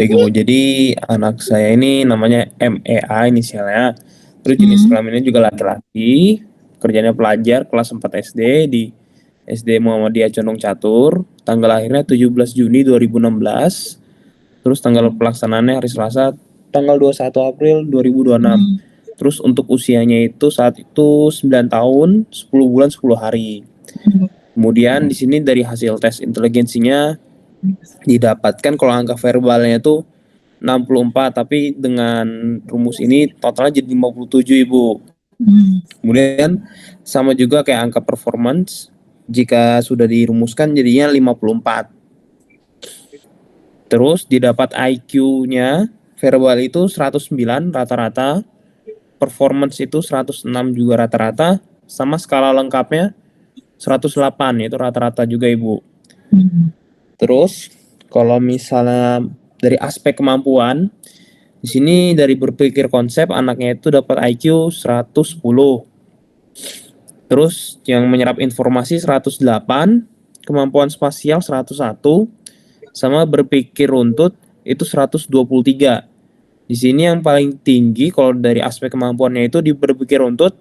Baik Ibu, jadi anak saya ini namanya MEA inisialnya. Terus jenis Hmm. kelaminnya juga laki-laki. Kerjanya pelajar kelas 4 SD di SD Muhammadiyah Condong Catur. Tanggal lahirnya 17 Juni 2016. Terus tanggal pelaksanaannya hari Selasa tanggal 21 April 2026. Terus untuk usianya itu saat itu 9 tahun, 10 bulan, 10 hari. Kemudian di sini dari hasil tes inteligensinya didapatkan kalau angka verbalnya itu 64, tapi dengan rumus ini totalnya jadi 57 Ibu. Kemudian sama juga kayak angka performance, jika sudah dirumuskan jadinya 54. Terus didapat IQ-nya verbal itu 109 rata-rata, performance itu 106 juga rata-rata, sama skala lengkapnya 108 itu rata-rata juga Ibu. Terus kalau misalnya dari aspek kemampuan, di sini dari berpikir konsep anaknya itu dapat IQ 110. Terus yang menyerap informasi 108, kemampuan spasial 101, sama berpikir runtut itu 123. Di sini yang paling tinggi kalau dari aspek kemampuannya itu di berpikir runtut,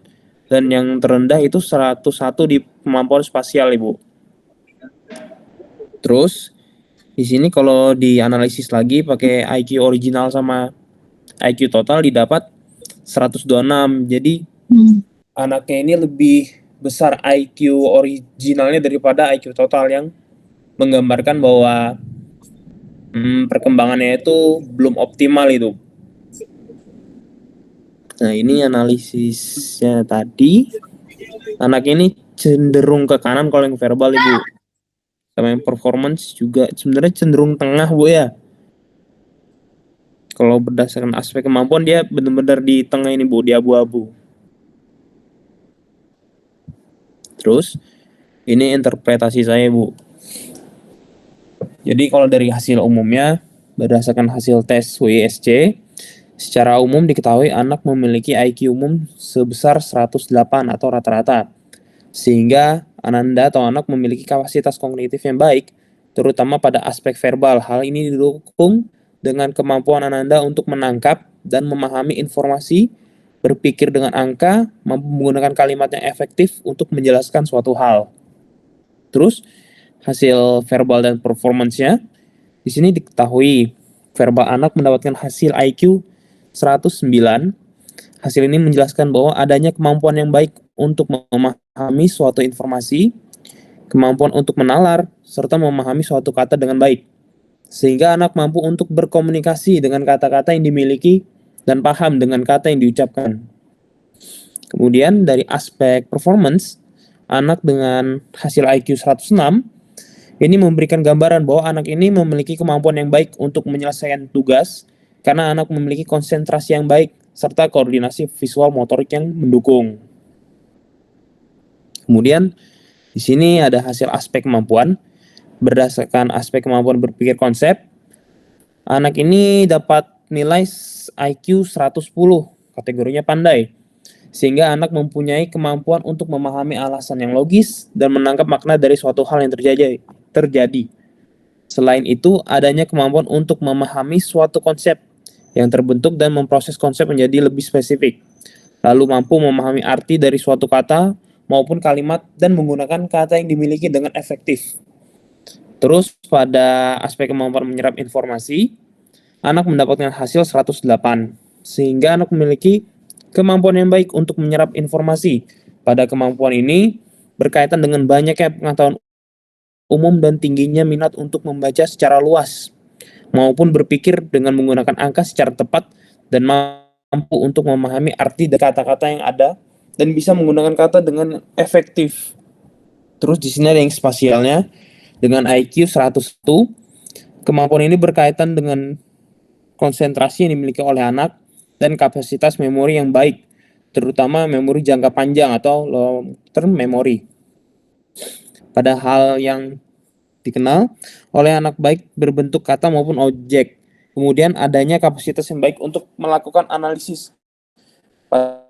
dan yang terendah itu 101 di kemampuan spasial Ibu. Terus di sini kalau dianalisis lagi pakai IQ original sama IQ total didapat 126. Jadi anaknya ini lebih besar IQ originalnya daripada IQ total yang menggambarkan bahwa perkembangannya itu belum optimal itu. Nah, ini analisisnya tadi. Anak ini cenderung ke kanan kalau yang verbal Ibu. Sama yang performance juga sebenarnya cenderung tengah Bu ya. Kalau berdasarkan aspek kemampuan dia benar-benar di tengah ini Bu, di abu-abu. Terus ini interpretasi saya Bu. Jadi kalau dari hasil umumnya berdasarkan hasil tes WISC, secara umum diketahui anak memiliki IQ umum sebesar 108 atau rata-rata. Sehingga Ananda atau anak memiliki kapasitas kognitif yang baik, terutama pada aspek verbal. Hal ini didukung dengan kemampuan Ananda untuk menangkap dan memahami informasi, berpikir dengan angka, mampu menggunakan kalimat yang efektif untuk menjelaskan suatu hal. Terus hasil verbal dan performance-nya, di sini diketahui verbal anak mendapatkan hasil IQ 109. Hasil ini menjelaskan bahwa adanya kemampuan yang baik untuk memahami suatu informasi, kemampuan untuk menalar, serta memahami suatu kata dengan baik. Sehingga anak mampu untuk berkomunikasi dengan kata-kata yang dimiliki dan paham dengan kata yang diucapkan. Kemudian dari aspek performance, anak dengan hasil IQ 106 ini memberikan gambaran bahwa anak ini memiliki kemampuan yang baik untuk menyelesaikan tugas karena anak memiliki konsentrasi yang baik serta koordinasi visual motorik yang mendukung. Kemudian di sini ada hasil aspek kemampuan. Berdasarkan aspek kemampuan berpikir konsep, anak ini dapat nilai IQ 110, kategorinya pandai. Sehingga anak mempunyai kemampuan untuk memahami alasan yang logis dan menangkap makna dari suatu hal yang terjadi. Selain itu, adanya kemampuan untuk memahami suatu konsep yang terbentuk dan memproses konsep menjadi lebih spesifik. Lalu mampu memahami arti dari suatu kata maupun kalimat dan menggunakan kata yang dimiliki dengan efektif. Terus pada aspek kemampuan menyerap informasi, anak mendapatkan hasil 108, sehingga anak memiliki kemampuan yang baik untuk menyerap informasi. Pada kemampuan ini berkaitan dengan banyaknya pengetahuan umum dan tingginya minat untuk membaca secara luas, maupun berpikir dengan menggunakan angka secara tepat dan mampu untuk memahami arti dari kata-kata yang ada dan bisa menggunakan kata dengan efektif. Terus di sini ada yang spasialnya dengan IQ 101. Kemampuan ini berkaitan dengan konsentrasi yang dimiliki oleh anak dan kapasitas memori yang baik, terutama memori jangka panjang atau long term memory. Pada hal yang dikenal oleh anak baik berbentuk kata maupun objek. Kemudian adanya kapasitas yang baik untuk melakukan analisis pada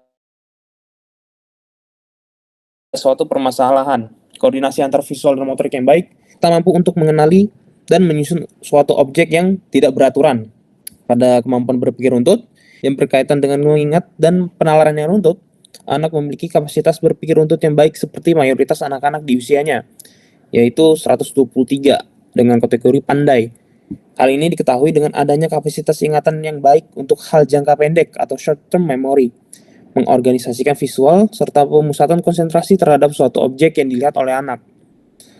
suatu permasalahan. Koordinasi antar visual dan motorik yang baik, kita mampu untuk mengenali dan menyusun suatu objek yang tidak beraturan. Pada kemampuan berpikir runtut yang berkaitan dengan mengingat dan penalaran yang runtut, anak memiliki kapasitas berpikir runtut yang baik seperti mayoritas anak-anak di usianya, yaitu 123 dengan kategori pandai. Hal ini diketahui dengan adanya kapasitas ingatan yang baik untuk hal jangka pendek atau short-term memory, mengorganisasikan visual, serta pemusatan konsentrasi terhadap suatu objek yang dilihat oleh anak,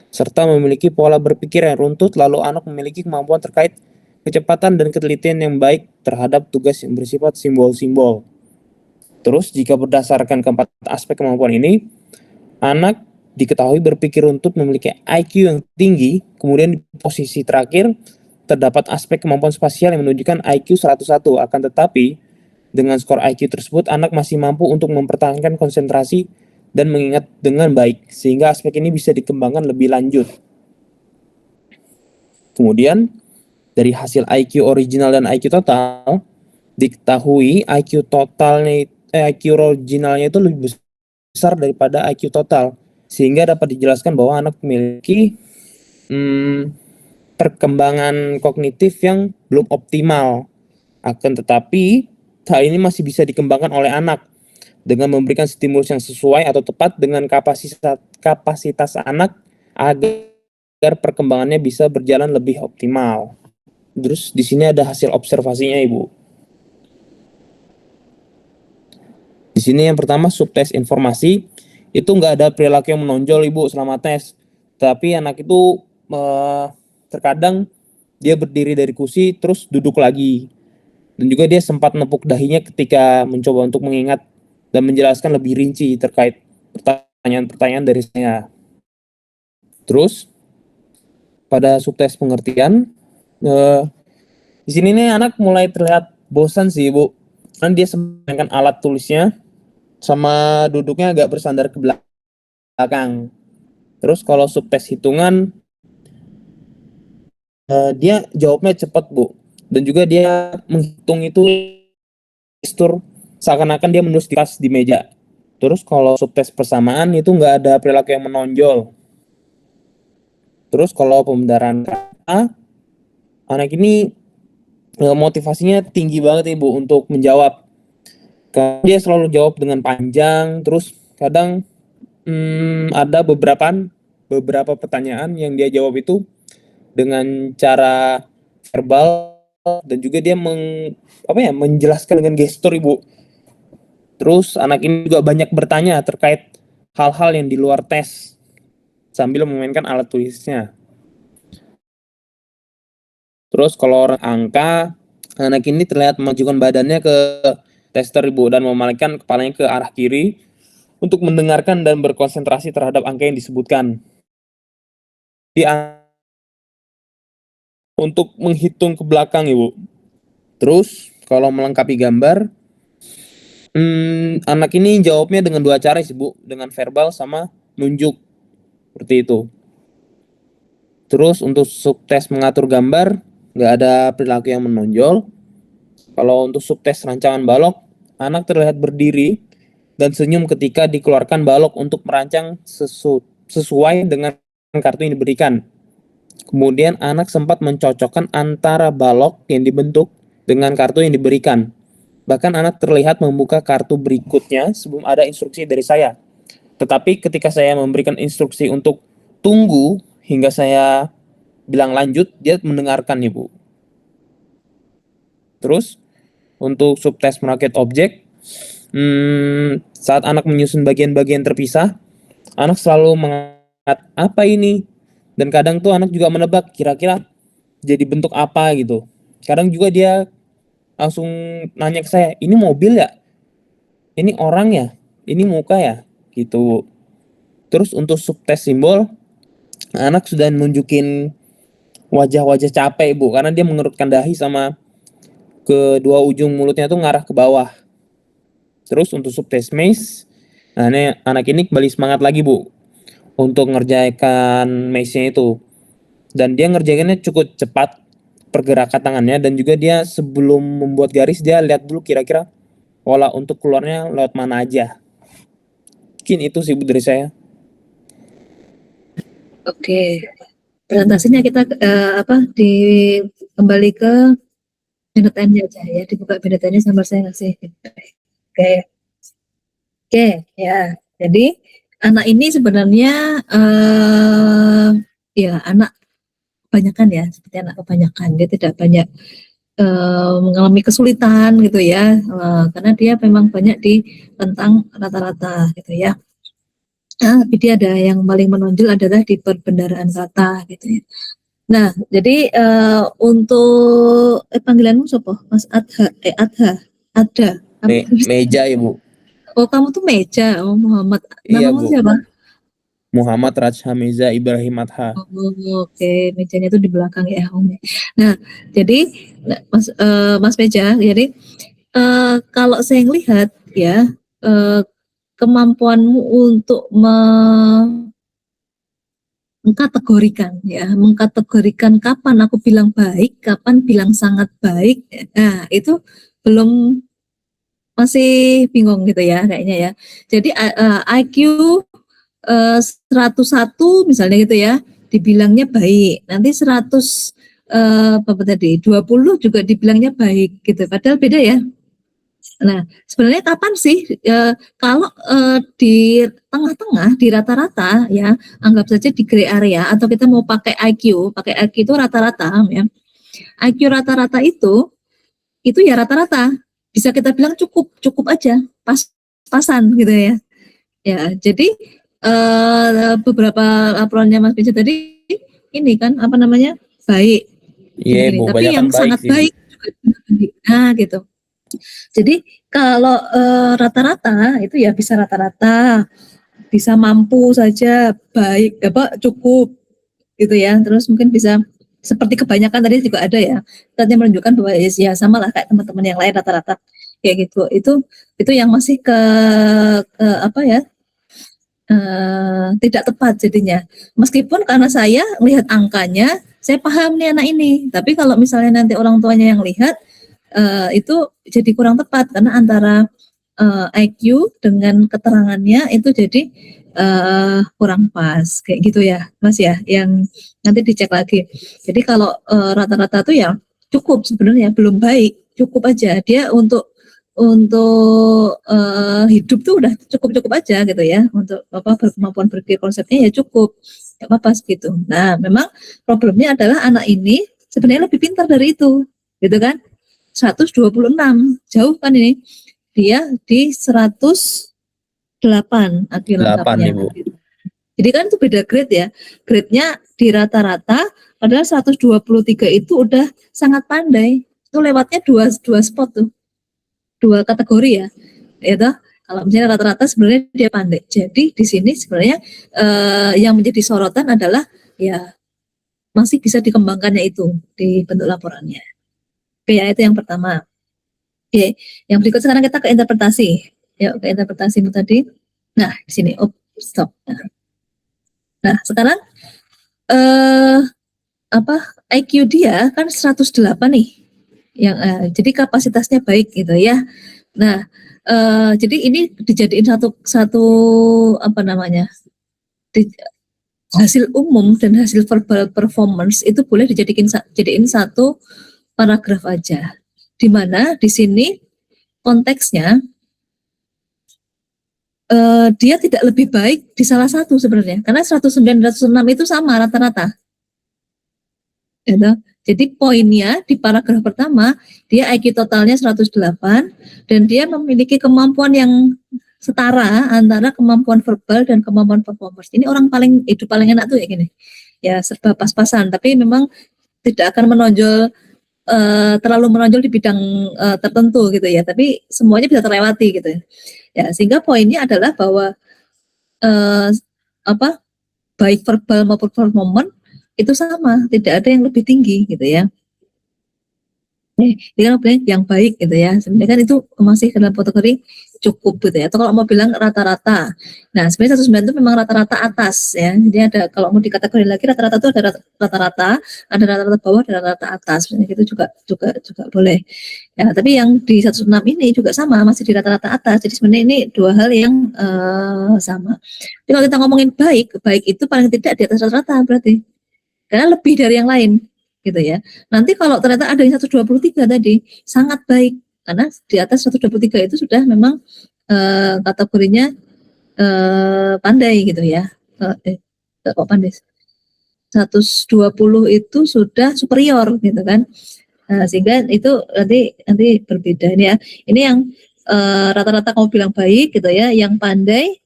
serta memiliki pola berpikir yang runtut. Lalu anak memiliki kemampuan terkait kecepatan dan ketelitian yang baik terhadap tugas yang bersifat simbol-simbol. Terus, jika berdasarkan keempat aspek kemampuan ini, anak diketahui berpikir runtut memiliki IQ yang tinggi. Kemudian di posisi terakhir, terdapat aspek kemampuan spasial yang menunjukkan IQ 101. Akan tetapi, dengan skor IQ tersebut, anak masih mampu untuk mempertahankan konsentrasi dan mengingat dengan baik, sehingga aspek ini bisa dikembangkan lebih lanjut. Kemudian, dari hasil IQ original dan IQ total, diketahui IQ originalnya itu lebih besar daripada IQ total, sehingga dapat dijelaskan bahwa anak memiliki perkembangan kognitif yang belum optimal. Akan tetapi, hal ini masih bisa dikembangkan oleh anak dengan memberikan stimulus yang sesuai atau tepat dengan kapasitas anak agar perkembangannya bisa berjalan lebih optimal. Terus di sini ada hasil observasinya, Ibu. Di sini yang pertama, subtes informasi itu nggak ada perilaku yang menonjol, Ibu, selama tes. Tapi anak itu terkadang dia berdiri dari kursi terus duduk lagi. Dan juga dia sempat menepuk dahinya ketika mencoba untuk mengingat dan menjelaskan lebih rinci terkait pertanyaan-pertanyaan dari saya. Terus pada subtes pengertian, di sini nih anak mulai terlihat bosan sih, Ibu. Karena dia memainkan alat tulisnya sama duduknya agak bersandar ke belakang. Terus kalau subtes hitungan, dia jawabnya cepat, Bu. Dan juga dia menghitung itu gestur seakan-akan dia menulis di meja. Terus kalau subtes persamaan itu nggak ada perilaku yang menonjol. Terus kalau pembenaran kata, anak ini motivasinya tinggi banget, Ibu, untuk menjawab. Karena dia selalu jawab dengan panjang. Terus kadang ada beberapa pertanyaan yang dia jawab itu dengan cara verbal, dan juga dia menjelaskan dengan gestur, Ibu. Terus anak ini juga banyak bertanya terkait hal-hal yang di luar tes sambil memainkan alat tulisnya. Terus kalau orang angka, anak ini terlihat memajukan badannya ke tester, Ibu, dan memalingkan kepalanya ke arah kiri untuk mendengarkan dan berkonsentrasi terhadap angka yang disebutkan. Untuk menghitung ke belakang, Ibu. Terus kalau melengkapi gambar, anak ini jawabnya dengan dua cara sih, Bu, dengan verbal sama nunjuk, seperti itu. Terus untuk subtes mengatur gambar, nggak ada perilaku yang menonjol. Kalau untuk subtes rancangan balok, anak terlihat berdiri dan senyum ketika dikeluarkan balok untuk merancang sesuai dengan kartu yang diberikan. Kemudian anak sempat mencocokkan antara balok yang dibentuk dengan kartu yang diberikan. Bahkan anak terlihat membuka kartu berikutnya sebelum ada instruksi dari saya. Tetapi ketika saya memberikan instruksi untuk tunggu hingga saya bilang lanjut, dia mendengarkan, Ibu. Terus untuk subtes merakit objek, saat anak menyusun bagian-bagian terpisah, anak selalu mengingat apa ini, dan kadang tuh anak juga menebak kira-kira jadi bentuk apa gitu. Kadang juga dia langsung nanya ke saya, ini mobil ya? Ini orang ya? Ini muka ya? Gitu. Terus untuk subtes simbol, anak sudah nunjukin wajah-wajah capek, Bu, karena dia mengerutkan dahi sama kedua ujung mulutnya tuh ngarah ke bawah. Terus untuk subtes maze, nah ini anak ini kembali semangat lagi, Bu, untuk ngerjakan maze-nya itu. Dan dia ngerjainnya cukup cepat pergerakan tangannya, dan juga dia sebelum membuat garis dia lihat dulu kira-kira pola untuk keluarnya lewat mana aja. Mungkin itu sih, Bu, dari saya. Oke, presentasinya kita kembali ke phenotype-nya aja ya, dibuka phenotype-nya sambil saya ngasih feedback. Oke. Oke, ya. Jadi anak ini sebenarnya ya anak kebanyakan ya, seperti anak kebanyakan. Dia tidak banyak mengalami kesulitan gitu ya, karena dia memang banyak di tentang rata-rata gitu ya. Tapi dia ada yang paling menonjol adalah di perbendaharaan kata gitu ya. Nah, jadi untuk panggilanmu siapa? Mas Adha, Ada. Meja Ibu. Oh, kamu tuh Meja. Oh, Muhammad. Iya Namamu Bu. siapa? Muhammad Rajha Meza Ibrahim Adha. Oh, oke, mejanya itu di belakang ya, Om. Nah, jadi Mas Meja, jadi kalau saya lihat ya, kemampuanmu untuk mengkategorikan kapan aku bilang baik, kapan bilang sangat baik. Nah, itu belum, masih bingung gitu ya kayaknya ya. Jadi IQ 101 misalnya gitu ya, dibilangnya baik. Nanti 100 apa tadi 20 juga dibilangnya baik gitu. Padahal beda ya. Nah, sebenarnya kapan sih kalau di tengah-tengah, di rata-rata ya, anggap saja di gray area atau kita mau pakai IQ itu rata-rata ya. IQ rata-rata itu ya rata-rata. Bisa kita bilang cukup aja, pas-pasan gitu ya. Ya, jadi beberapa laporannya Mas Bija tadi ini kan apa namanya? Baik. Iya Bu, Tapi banyak yang kan baik sangat sih Bu. baik juga nah gitu. Jadi kalau rata-rata itu ya bisa rata-rata, bisa mampu saja, baik apa cukup gitu ya. Terus mungkin bisa seperti kebanyakan tadi juga ada ya. Tadi menunjukkan bahwa ya sama lah kayak teman-teman yang lain rata-rata kayak gitu. Itu yang masih ke apa ya? Tidak tepat jadinya. Meskipun karena saya melihat angkanya, saya paham nih anak ini. Tapi kalau misalnya nanti orang tuanya yang lihat, itu jadi kurang tepat karena antara IQ dengan keterangannya itu jadi kurang pas kayak gitu ya, Mas ya. Yang nanti dicek lagi. Jadi kalau rata-rata tuh ya cukup sebenarnya, belum baik, cukup aja dia untuk hidup tuh udah cukup aja gitu ya, untuk apa kemampuan berpikir konsepnya ya cukup, nggak apa-apa gitu. Nah, memang problemnya adalah anak ini sebenarnya lebih pintar dari itu, gitu kan? 126 jauh kan ini, dia di 108 AQ 8 lengkapnya. Ibu. Jadi kan itu beda grade ya, grade-nya di rata-rata, padahal 123 itu udah sangat pandai, itu lewatnya dua spot tuh, 2 kategori ya. Itu kalau misalnya rata-rata sebenarnya dia pandai. Jadi di sini sebenarnya yang menjadi sorotan adalah ya masih bisa dikembangkannya itu di bentuk laporannya. Oke ya, itu yang pertama. Oke, yang berikut sekarang kita ke interpretasi. Yuk ke interpretasimu tadi. Nah, di sini stop. Nah, sekarang apa IQ dia kan 108 nih. Yang jadi kapasitasnya baik gitu ya. Nah, jadi ini dijadiin satu apa namanya, hasil umum dan hasil verbal performance itu boleh jadiin satu paragraf aja. Di mana di sini konteksnya dia tidak lebih baik di salah satu sebenarnya, karena 109 dan 106 itu sama rata-rata. Gitu. Jadi poinnya di paragraf pertama, dia IQ totalnya 108 dan dia memiliki kemampuan yang setara antara kemampuan verbal dan kemampuan performance. Ini orang paling hidup paling enak tuh ya gini. Ya serba pas-pasan, tapi memang tidak akan menonjol terlalu menonjol di bidang tertentu gitu ya, tapi semuanya bisa terlewati gitu ya. Ya, sehingga poinnya adalah bahwa apa baik verbal maupun performance itu sama, tidak ada yang lebih tinggi gitu ya. Ini kan bilang yang baik gitu ya. Sebenarnya kan itu masih dalam kategori cukup gitu ya. Atau kalau mau bilang rata-rata. Nah, sebenarnya 109 itu memang rata-rata atas ya. Jadi ada kalau mau dikategori lagi rata-rata itu ada rata-rata, ada rata-rata bawah, ada rata-rata atas. Sebenarnya itu juga boleh. Ya, tapi yang di 106 ini juga sama, masih di rata-rata atas. Jadi sebenarnya ini dua hal yang sama. Jadi kalau kita ngomongin baik itu paling tidak di atas rata-rata berarti. Karena lebih dari yang lain. gitu ya. Nanti kalau ternyata ada yang 123 tadi sangat baik karena di atas 123 itu sudah memang kategorinya pandai gitu ya. Kok pandai? 120 itu sudah superior gitu kan. Sehingga itu nanti berbeda ini ya. Ini yang rata-rata kamu bilang baik gitu ya, yang pandai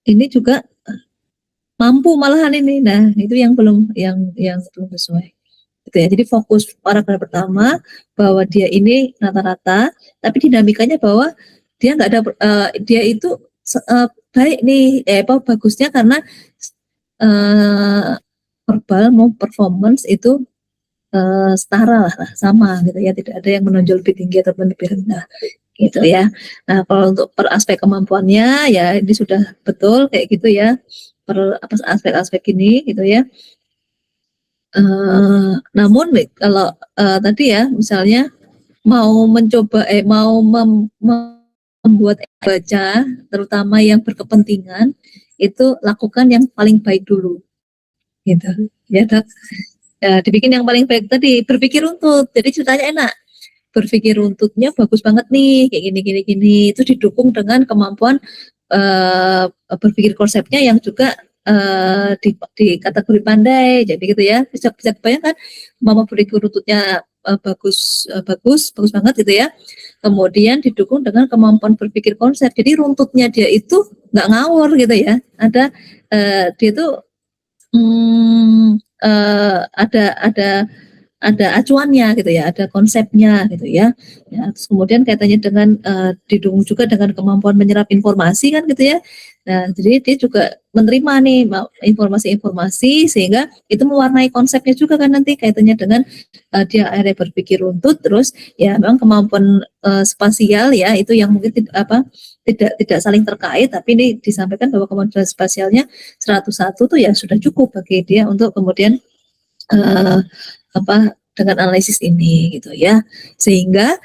ini juga mampu malahan ini. Nah, itu yang belum belum sesuai. Gitu ya. Jadi fokus paragraf pertama bahwa dia ini rata-rata, tapi dinamikanya bahwa dia nggak ada dia itu baik nih, bagusnya karena verbal mau performance itu setara lah, sama gitu ya, tidak ada yang menonjol lebih tinggi atau lebih rendah gitu ya. Nah, kalau untuk per aspek kemampuannya ya ini sudah betul kayak gitu ya, per aspek-aspek ini gitu ya. Namun kalau tadi ya misalnya mau mencoba membuat baca terutama yang berkepentingan itu lakukan yang paling baik dulu gitu ya, dibikin yang paling baik tadi berpikir runtut, jadi ceritanya enak, berpikir runtutnya bagus banget nih kayak gini itu didukung dengan kemampuan berpikir konsepnya yang juga di kategori pandai, jadi gitu ya, bisa bayangkan kemampuan berpikir runtutnya bagus banget gitu ya, kemudian didukung dengan kemampuan berpikir konsep, jadi runtutnya dia itu nggak ngawur gitu ya, ada dia itu ada acuannya gitu ya, ada konsepnya gitu ya. Ya, terus kemudian kaitannya dengan didukung juga dengan kemampuan menyerap informasi kan gitu ya. Nah, jadi dia juga menerima nih informasi-informasi sehingga itu mewarnai konsepnya juga kan nanti kaitannya dengan dia akhirnya berpikir runtut, terus ya memang kemampuan spasial ya itu yang mungkin tidak saling terkait, tapi ini disampaikan bahwa kemampuan spasialnya 101 tuh ya sudah cukup bagi dia untuk kemudian dengan analisis ini gitu ya, sehingga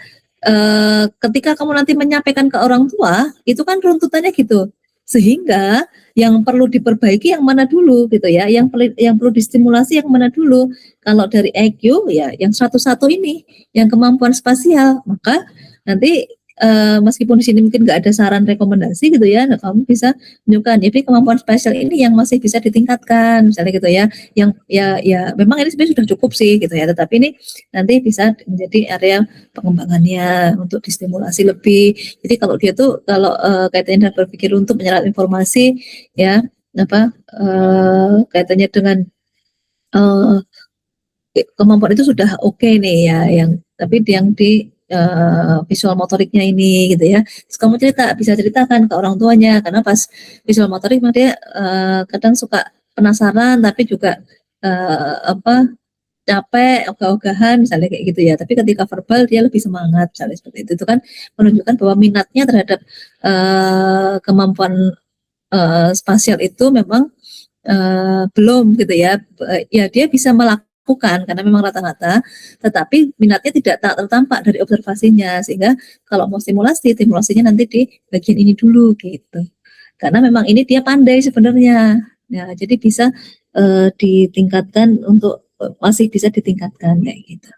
ketika kamu nanti menyampaikan ke orang tua itu kan runtutannya gitu, sehingga yang perlu diperbaiki yang mana dulu gitu ya, yang perlu distimulasi yang mana dulu. Kalau dari IQ ya yang 101 ini yang kemampuan spasial, maka nanti meskipun di sini mungkin nggak ada saran rekomendasi gitu ya, nah kamu bisa menunjukkan jadi kemampuan spesial ini yang masih bisa ditingkatkan misalnya gitu ya, yang ya memang ini sebenarnya sudah cukup sih gitu ya, tetapi ini nanti bisa menjadi area pengembangannya untuk distimulasi lebih. Jadi kalau dia tuh kalau kaitannya dengan berpikir untuk menyerap informasi ya kaitannya dengan kemampuan itu sudah oke nih ya, yang tapi yang di visual motoriknya ini gitu ya. Terus kamu bisa ceritakan ke orang tuanya, karena pas visual motorik dia kadang suka penasaran tapi juga capek, ogah-ogahan misalnya kayak gitu ya. Tapi ketika verbal dia lebih semangat misalnya seperti itu. Itu kan menunjukkan bahwa minatnya terhadap kemampuan spasial itu memang belum gitu ya. Ya dia bisa melakukan karena memang rata-rata, tetapi minatnya tidak tertampak dari observasinya, sehingga kalau mau stimulasinya nanti di bagian ini dulu gitu, karena memang ini dia pandai sebenarnya ya, jadi bisa ditingkatkan untuk masih bisa ditingkatkan kayak gitu.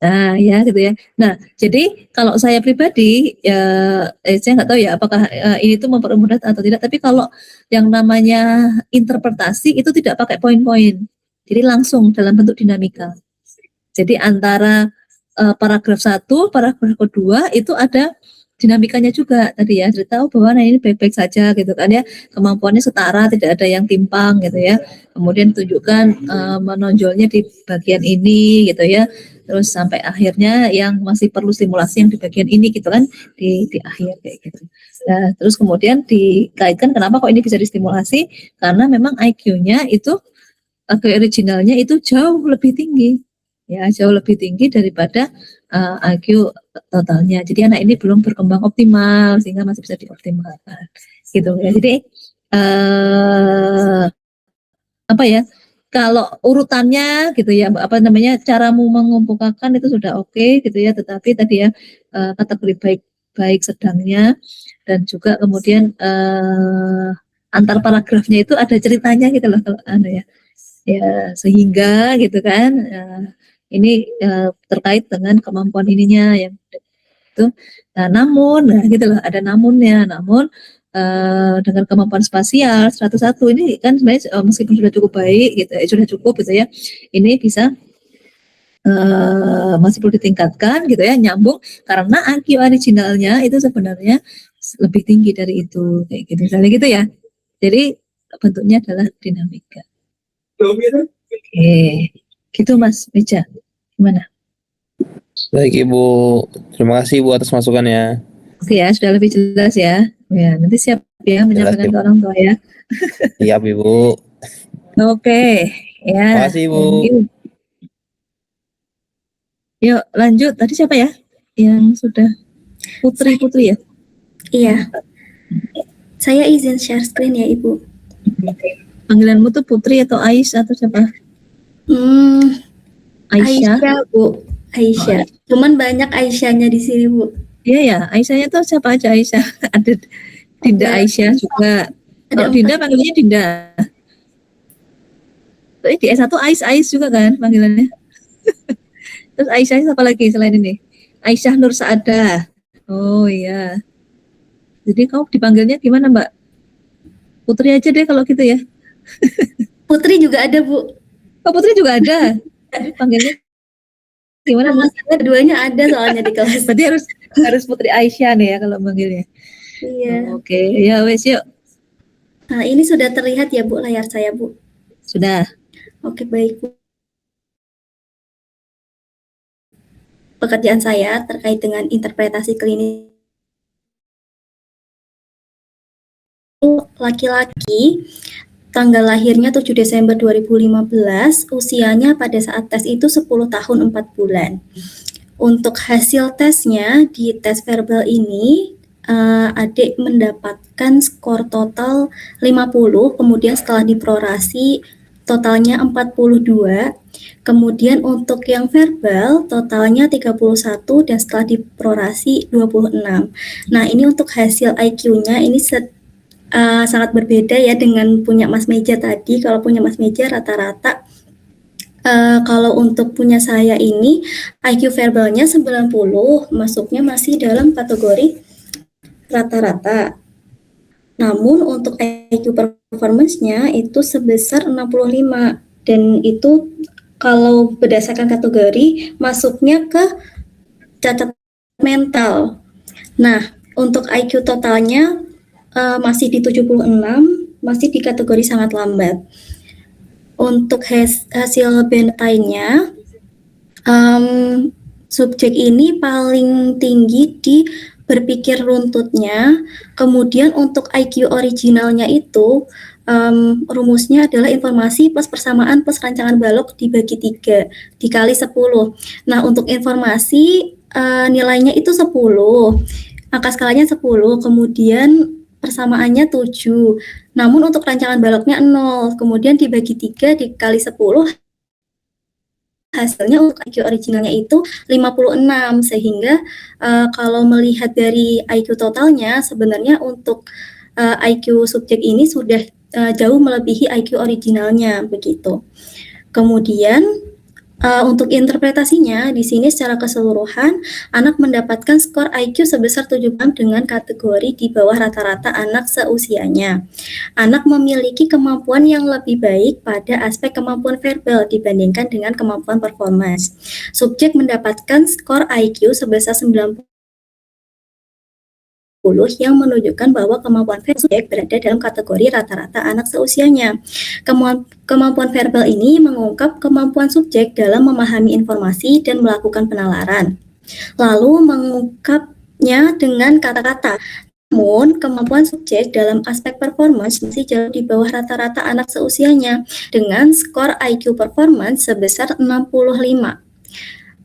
Nah ya gitu ya. Nah jadi kalau saya pribadi ya saya nggak tahu ya apakah ini tuh mempermudah atau tidak, tapi kalau yang namanya interpretasi itu tidak pakai poin-poin, jadi langsung dalam bentuk dinamika. Jadi antara paragraf 1, paragraf kedua itu ada dinamikanya juga tadi ya, cerita bahwa nah ini baik-baik saja gitu kan ya, kemampuannya setara, tidak ada yang timpang gitu ya, kemudian tunjukkan menonjolnya di bagian ini gitu ya, terus sampai akhirnya yang masih perlu stimulasi yang di bagian ini gitu kan, di akhir kayak gitu. Nah, terus kemudian dikaitkan kenapa kok ini bisa distimulasi, karena memang IQ-nya itu originalnya itu jauh lebih tinggi ya, jauh lebih tinggi daripada IQ totalnya. Jadi anak ini belum berkembang optimal sehingga masih bisa dioptimalkan gitu ya. Jadi apa ya, kalau urutannya gitu ya, caramu mengumpulkan itu sudah oke gitu ya, tetapi tadi ya kategori baik sedangnya dan juga kemudian antar paragrafnya itu ada ceritanya gitu loh kalau ya. Ya sehingga gitu kan ini terkait dengan kemampuan ininya yang itu. Nah, nah gitu loh ada namunnya. Namun dengan kemampuan spasial 101 ini kan sebenarnya meskipun sudah cukup baik gitu sudah cukup gitu ya. Ini bisa masih perlu ditingkatkan gitu ya, nyambung karena IQ originalnya itu sebenarnya lebih tinggi dari itu kayak gitu misalnya gitu ya. Jadi bentuknya adalah dinamika. Oke, gitu Mas Meja. Gimana? Baik Ibu, terima kasih Ibu atas masukannya. Oke ya, sudah lebih jelas ya. Ya, nanti siap ya menyampaikan ke orang tua ya. Siap Ibu. Oke, ya. Terima kasih Ibu. Thank you. Yuk lanjut. Tadi siapa ya? Yang sudah Putri ya? Iya. Saya izin share screen ya Ibu. Panggilanmu tuh Putri atau Ais atau siapa? Aisyah. Aisyah Bu. Aisyah. Cuman banyak Aisyahnya di sini Bu. Iya ya, Aisyahnya tuh siapa aja Aisyah? Ada Dinda Aisyah juga. Kalau Dinda panggilannya Dinda. Terus di S1 Ais juga kan panggilannya. Terus Aisyah siapa lagi selain ini? Aisyah Nur Saadah. Oh iya. Jadi kau dipanggilnya gimana Mbak? Putri aja deh kalau gitu ya. Putri juga ada Bu. Oh Putri juga ada. Jadi panggilnya gimana? Keduanya ada soalnya di kelas. Berarti harus Putri Aisyah nih ya kalau manggilnya. Iya. Oke, ya wes yuk. Nah, ini sudah terlihat ya Bu layar saya Bu. Sudah. Oke baik Bu. Pekerjaan saya terkait dengan interpretasi klinis laki-laki, tanggal lahirnya 7 Desember 2015, usianya pada saat tes itu 10 tahun 4 bulan. Untuk hasil tesnya di tes verbal ini, adik mendapatkan skor total 50, kemudian setelah diprorasi totalnya 42. Kemudian untuk yang verbal totalnya 31 dan setelah diprorasi 26. Nah, ini untuk hasil IQ-nya ini sangat berbeda ya dengan punya Mas Meja tadi. Kalau punya Mas Meja rata-rata kalau untuk punya saya ini IQ verbalnya 90, masuknya masih dalam kategori rata-rata. Namun untuk IQ performance-nya itu sebesar 65 dan itu kalau berdasarkan kategori masuknya ke cacat mental. Nah, untuk IQ totalnya masih di 76, masih di kategori sangat lambat. Untuk hasil Bentine-nya, subjek ini paling tinggi di berpikir runtutnya. Kemudian untuk IQ originalnya itu rumusnya adalah informasi plus persamaan plus rancangan balok dibagi 3 dikali 10. Nah, untuk informasi nilainya itu 10. Angka skalanya 10, kemudian persamaannya 7. Namun untuk rancangan baloknya 0, kemudian dibagi 3 dikali 10, hasilnya untuk IQ originalnya itu 56, sehingga kalau melihat dari IQ totalnya, sebenarnya untuk IQ subjek ini sudah jauh melebihi IQ originalnya, begitu. Kemudian untuk interpretasinya, di sini secara keseluruhan, anak mendapatkan skor IQ sebesar 76 dengan kategori di bawah rata-rata anak seusianya. Anak memiliki kemampuan yang lebih baik pada aspek kemampuan verbal dibandingkan dengan kemampuan performance. Subjek mendapatkan skor IQ sebesar 90 yang menunjukkan bahwa kemampuan subjek berada dalam kategori rata-rata anak seusianya. Kemampuan verbal ini mengungkap kemampuan subjek dalam memahami informasi dan melakukan penalaran, lalu mengungkapnya dengan kata-kata. Namun, kemampuan subjek dalam aspek performance masih jauh di bawah rata-rata anak seusianya dengan skor IQ performance sebesar 65.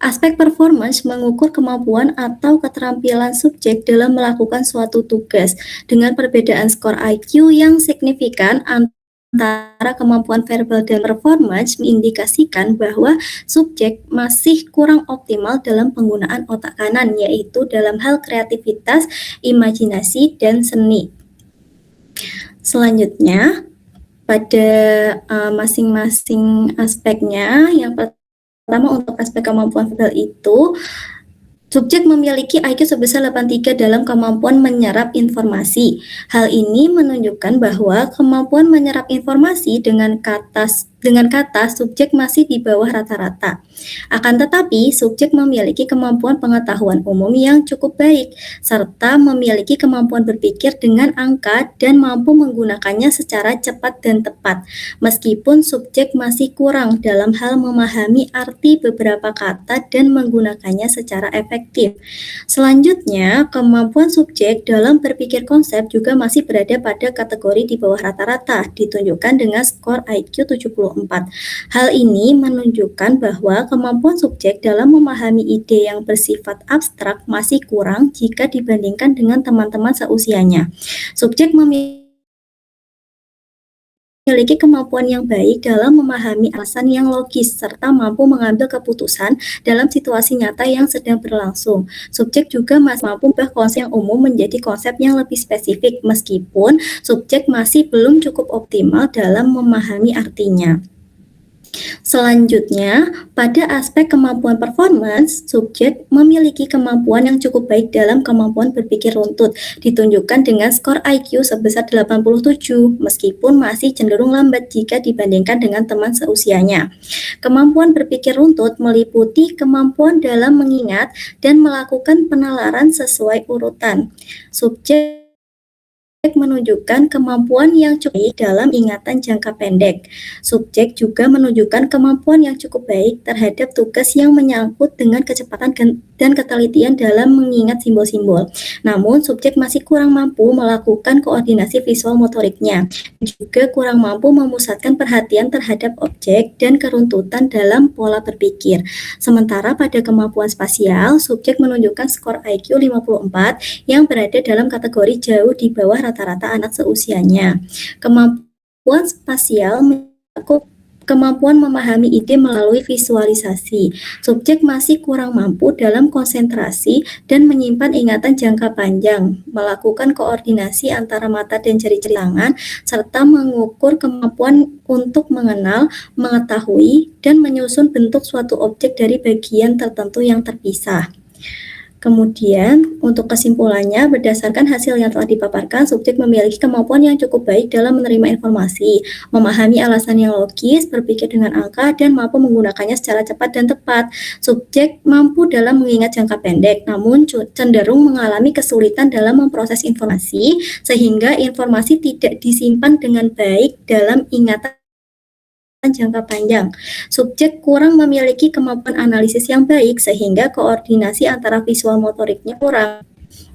Aspek performance mengukur kemampuan atau keterampilan subjek dalam melakukan suatu tugas. Dengan perbedaan skor IQ yang signifikan antara kemampuan verbal dan performance mengindikasikan bahwa subjek masih kurang optimal dalam penggunaan otak kanan, yaitu dalam hal kreativitas, imajinasi, dan seni. Selanjutnya, pada masing-masing aspeknya, yang pertama untuk aspek kemampuan verbal itu, subjek memiliki IQ sebesar 83 dalam kemampuan menyerap informasi. Hal ini menunjukkan bahwa kemampuan menyerap informasi dengan kata subjek masih di bawah rata-rata. Akan tetapi, subjek memiliki kemampuan pengetahuan umum yang cukup baik, serta memiliki kemampuan berpikir dengan angka dan mampu menggunakannya secara cepat dan tepat, meskipun subjek masih kurang dalam hal memahami arti beberapa kata dan menggunakannya secara efektif. Selanjutnya, kemampuan subjek dalam berpikir konsep juga masih berada pada kategori di bawah rata-rata, ditunjukkan dengan skor IQ 74. Hal ini menunjukkan bahwa kemampuan subjek dalam memahami ide yang bersifat abstrak masih kurang jika dibandingkan dengan teman-teman seusianya. Subjek memiliki kemampuan yang baik dalam memahami alasan yang logis serta mampu mengambil keputusan dalam situasi nyata yang sedang berlangsung. Subjek juga masih mampu mengubah konsep yang umum menjadi konsep yang lebih spesifik, meskipun subjek masih belum cukup optimal dalam memahami artinya. Selanjutnya, pada aspek kemampuan performance, subjek memiliki kemampuan yang cukup baik dalam kemampuan berpikir runtut, ditunjukkan dengan skor IQ sebesar 87, meskipun masih cenderung lambat jika dibandingkan dengan teman seusianya. Kemampuan berpikir runtut meliputi kemampuan dalam mengingat dan melakukan penalaran sesuai urutan. Subjek menunjukkan kemampuan yang cukup baik dalam ingatan jangka pendek. Subjek juga menunjukkan kemampuan yang cukup baik terhadap tugas yang menyangkut dengan kecepatan dan ketelitian dalam mengingat simbol-simbol. Namun, subjek masih kurang mampu melakukan koordinasi visual motoriknya, juga kurang mampu memusatkan perhatian terhadap objek dan keruntutan dalam pola berpikir. Sementara pada kemampuan spasial, subjek menunjukkan skor IQ 54 yang berada dalam kategori jauh di bawah rata-rata anak seusianya. Kemampuan spasial mencakup kemampuan memahami ide melalui visualisasi. Subjek masih kurang mampu dalam konsentrasi dan menyimpan ingatan jangka panjang, melakukan koordinasi antara mata dan jari-jari tangan, serta mengukur kemampuan untuk mengenal, mengetahui, dan menyusun bentuk suatu objek dari bagian tertentu yang terpisah. Kemudian, untuk kesimpulannya, berdasarkan hasil yang telah dipaparkan, subjek memiliki kemampuan yang cukup baik dalam menerima informasi, memahami alasan yang logis, berpikir dengan angka, dan mampu menggunakannya secara cepat dan tepat. Subjek mampu dalam mengingat jangka pendek, namun cenderung mengalami kesulitan dalam memproses informasi, sehingga informasi tidak disimpan dengan baik dalam ingatan jangka panjang. Subjek kurang memiliki kemampuan analisis yang baik sehingga koordinasi antara visual motoriknya kurang.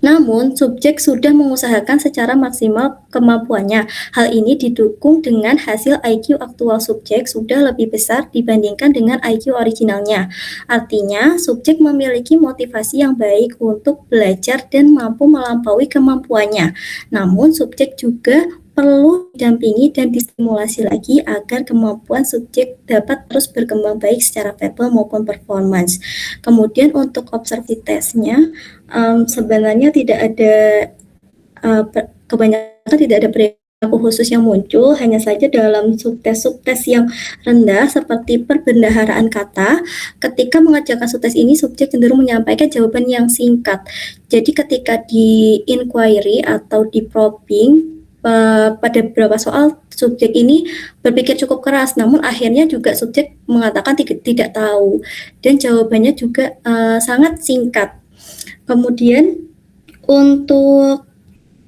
Namun, subjek sudah mengusahakan secara maksimal kemampuannya. Hal ini didukung dengan hasil IQ aktual subjek sudah lebih besar dibandingkan dengan IQ originalnya. Artinya, subjek memiliki motivasi yang baik untuk belajar dan mampu melampaui kemampuannya. Namun, subjek juga perlu didampingi dan distimulasi lagi agar kemampuan subjek dapat terus berkembang baik secara verbal maupun performance. Kemudian untuk observasi tesnya, sebenarnya tidak ada kebanyakan tidak ada perilaku khusus yang muncul, hanya saja dalam subtes yang rendah seperti perbendaharaan kata. Ketika mengerjakan subtes ini, subjek cenderung menyampaikan jawaban yang singkat. Jadi ketika di inquiry atau di probing, pada beberapa soal subjek ini berpikir cukup keras, namun akhirnya juga subjek mengatakan tidak tahu dan jawabannya juga sangat singkat. Kemudian untuk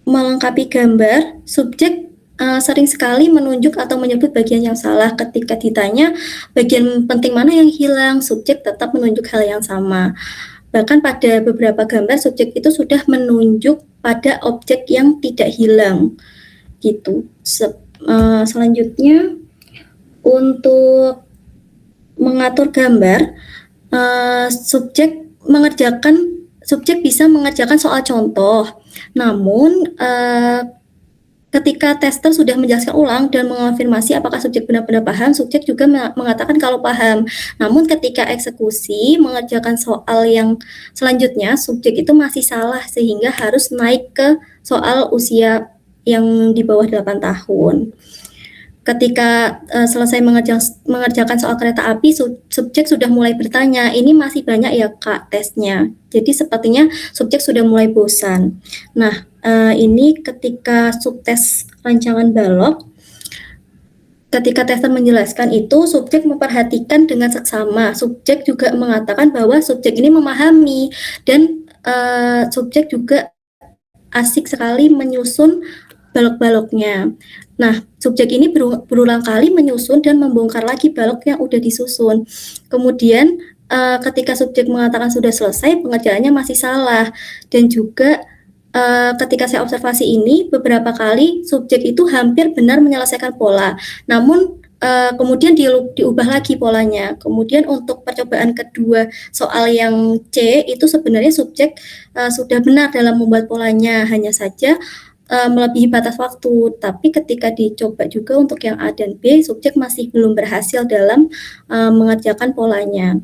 melengkapi gambar, subjek sering sekali menunjuk atau menyebut bagian yang salah. Ketika ditanya bagian penting mana yang hilang, subjek tetap menunjuk hal yang sama. Bahkan pada beberapa gambar subjek itu sudah menunjuk pada objek yang tidak hilang. Gitu. Selanjutnya untuk mengatur gambar, subjek bisa mengerjakan soal contoh. Namun ketika tester sudah menjelaskan ulang dan mengonfirmasi apakah subjek benar-benar paham, subjek juga mengatakan kalau paham. Namun ketika eksekusi mengerjakan soal yang selanjutnya, subjek itu masih salah sehingga harus naik ke soal usia yang di bawah 8 tahun. Ketika selesai mengerjakan soal kereta api, subjek sudah mulai bertanya, ini masih banyak ya Kak tesnya. Jadi sepertinya subjek sudah mulai bosan. Nah, ini ketika subtes rancangan balok, ketika tester menjelaskan itu, subjek memperhatikan dengan seksama. Subjek juga mengatakan bahwa subjek ini memahami, dan subjek juga asik sekali menyusun balok-baloknya. Nah, subjek ini berulang kali menyusun dan membongkar lagi balok yang udah disusun. Kemudian ketika subjek mengatakan sudah selesai, pengerjaannya masih salah. Dan juga ketika saya observasi ini, beberapa kali subjek itu hampir benar menyelesaikan pola. Namun kemudian diubah lagi polanya. Kemudian untuk percobaan kedua soal yang C itu sebenarnya subjek sudah benar dalam membuat polanya, hanya saja melebihi batas waktu. Tapi ketika dicoba juga untuk yang A dan B, subjek masih belum berhasil dalam mengerjakan polanya.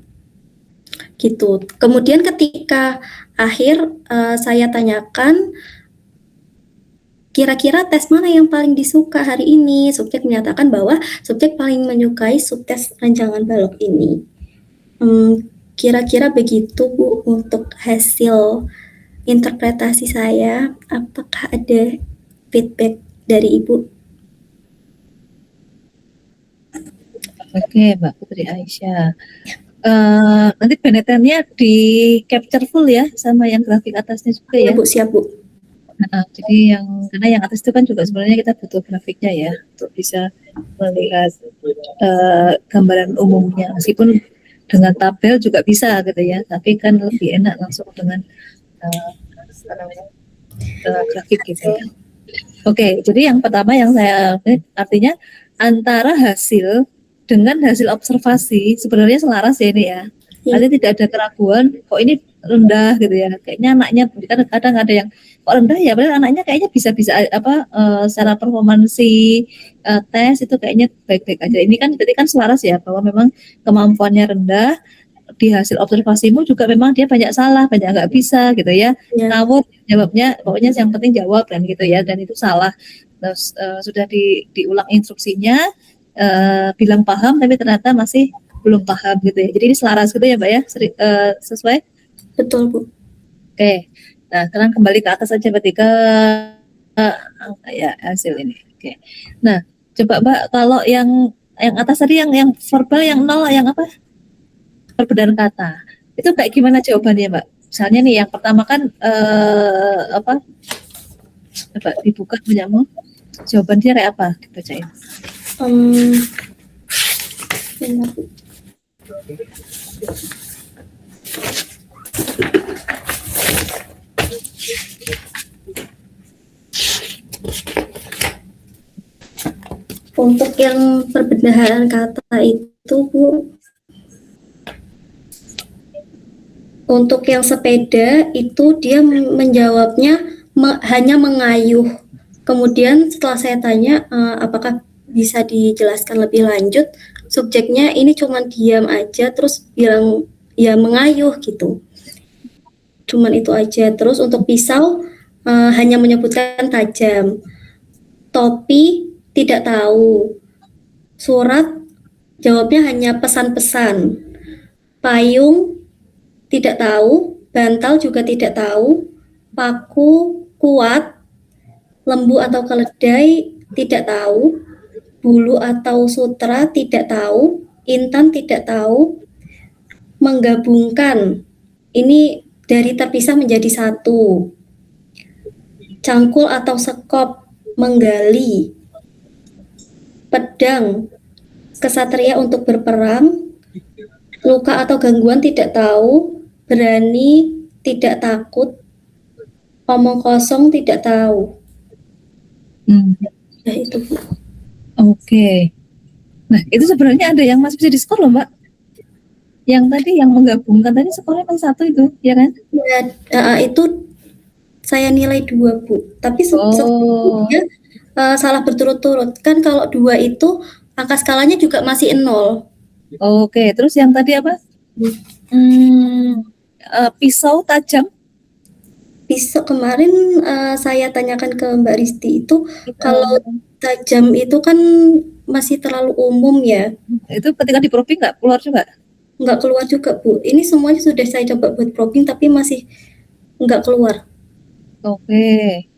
Gitu. Kemudian ketika akhir saya tanyakan, kira-kira tes mana yang paling disuka hari ini? Subjek menyatakan bahwa subjek paling menyukai subtes rancangan balok ini. Kira-kira begitu Bu untuk hasil interpretasi saya. Apakah ada feedback dari Ibu? Oke, Mbak Putri Aisyah. Nanti penetannya di capture full ya, sama yang grafik atasnya juga ya. Bu, siap Bu. Nah, jadi karena yang atas itu kan juga sebenarnya kita butuh grafiknya ya untuk bisa melihat gambaran umumnya, meskipun dengan tabel juga bisa gitu ya, tapi kan lebih enak langsung dengan grafik gitu ya. Oke, jadi yang pertama yang saya artinya antara hasil dengan hasil observasi sebenarnya selaras ya ini ya. Artinya tidak ada keraguan kok ini rendah gitu ya. Kayaknya anaknya kadang ada yang kok rendah ya, padahal anaknya kayaknya bisa secara performansi tes itu kayaknya baik-baik aja. Ini kan berarti kan selaras ya bahwa memang kemampuannya rendah, di hasil observasimu juga memang dia banyak salah, banyak nggak bisa gitu ya. Ngawur jawabnya, pokoknya yang penting jawab dan gitu ya, dan itu salah. Terus sudah diulang instruksinya, bilang paham tapi ternyata masih belum paham gitu ya. Jadi ini selaras gitu ya Mbak ya, sesuai? Betul Bu. Oke, nah sekarang kembali ke atas saja berarti ke ya hasil ini. Oke, nah coba Mbak kalau yang atas tadi yang verbal yang nol, yang apa? Perbedaan kata. Itu kayak gimana jawabannya Mbak? Misalnya nih yang pertama kan apa? Coba dibuka punyamu. Jawaban dia kayak apa? Dibacain. Untuk yang perbedaan kata itu Bu, untuk yang sepeda itu dia menjawabnya hanya mengayuh. Kemudian setelah saya tanya apakah bisa dijelaskan lebih lanjut, subjeknya ini cuma diam aja terus bilang ya mengayuh gitu. Cuman itu aja. Terus untuk pisau hanya menyebutkan tajam. Topi tidak tahu. Surat jawabnya hanya pesan-pesan. Payung tidak tahu, bantal juga tidak tahu, paku kuat, lembu atau keledai tidak tahu, bulu atau sutra tidak tahu, intan tidak tahu, menggabungkan ini dari terpisah menjadi satu, cangkul atau sekop, menggali, pedang, kesatria untuk berperang, luka atau gangguan tidak tahu, berani tidak takut, omong kosong tidak tahu. Ya itu Bu. Oke. Nah itu sebenarnya ada yang masih bisa diskor loh Mbak. Yang tadi yang menggabungkan tadi skornya masih 1 itu, ya kan? Ya, itu saya nilai 2 Bu. Tapi sebetulnya salah berturut-turut. Kan kalau 2 itu angka skalanya juga masih 0. Oke, terus yang tadi apa? Pisau tajam. Bisa kemarin saya tanyakan ke Mbak Risti itu kalau tajam itu kan masih terlalu umum ya, Itu ketika di probing nggak keluar juga? nggak keluar juga Bu. Ini semuanya sudah saya coba buat probing tapi masih nggak keluar. Oke.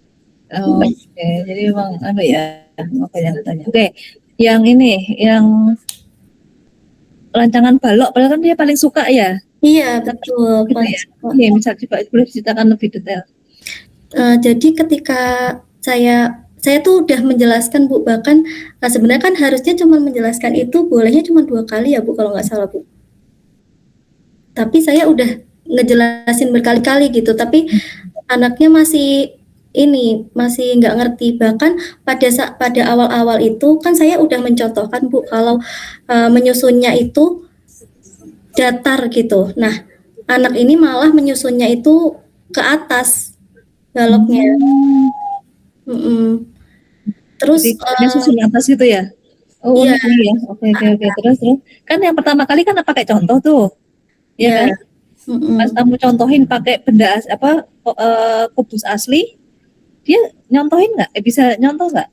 Oke, jadi memang apa ya? Makanya tanya. Oke, yang ini, yang rancangan balok, padahal kan dia paling suka ya. Iya betul. Gitu ya. Iya, misal coba boleh diceritakan lebih detail. Jadi ketika saya tuh udah menjelaskan Bu, bahkan sebenarnya kan harusnya cuma menjelaskan itu bolehnya cuma 2 kali ya Bu kalau nggak salah Bu. Tapi saya udah ngejelasin berkali-kali gitu, tapi anaknya masih nggak ngerti. Bahkan pada awal-awal itu kan saya udah mencontohkan Bu kalau menyusunnya itu datar gitu. Nah, anak ini malah menyusunnya itu ke atas baloknya. Terus Jadi dia susun atas gitu ya. Oh, iya, ini ya. Oke, oke, oke. Terus, terus. Kan yang pertama kali kan pakai contoh tuh. Ya iya, kan? Pas kamu contohin pakai benda kubus asli, dia nyontohin nggak? Bisa nyontoh nggak?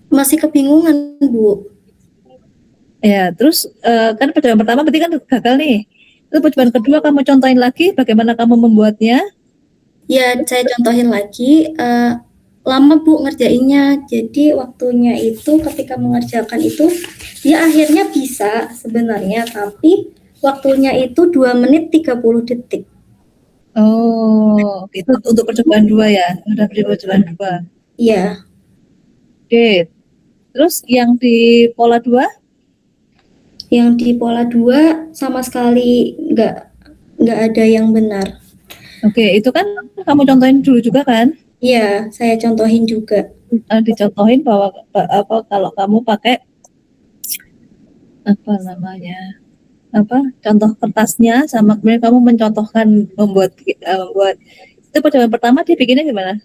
masih kebingungan Bu. Ya, terus kan percobaan pertama berarti kan gagal nih. Terus percobaan kedua kamu contohin lagi bagaimana kamu membuatnya. Ya, saya contohin lagi, lama Bu ngerjainnya. Jadi waktunya itu ketika mengerjakan itu, dia akhirnya bisa sebenarnya, tapi waktunya itu 2 menit 30 detik. Oh, itu untuk percobaan dua ya. Udah beri percobaan dua. Iya, Oke. Terus yang di pola dua? yang di pola 2 sama sekali nggak ada yang benar. Oke, itu kan kamu contohin dulu juga kan? Iya, saya contohin juga. Dicontohin bahwa apa kalau kamu pakai apa namanya? Apa contoh kertasnya sama kemudian kamu mencontohkan membuat itu percobaan pertama dia bikinnya gimana?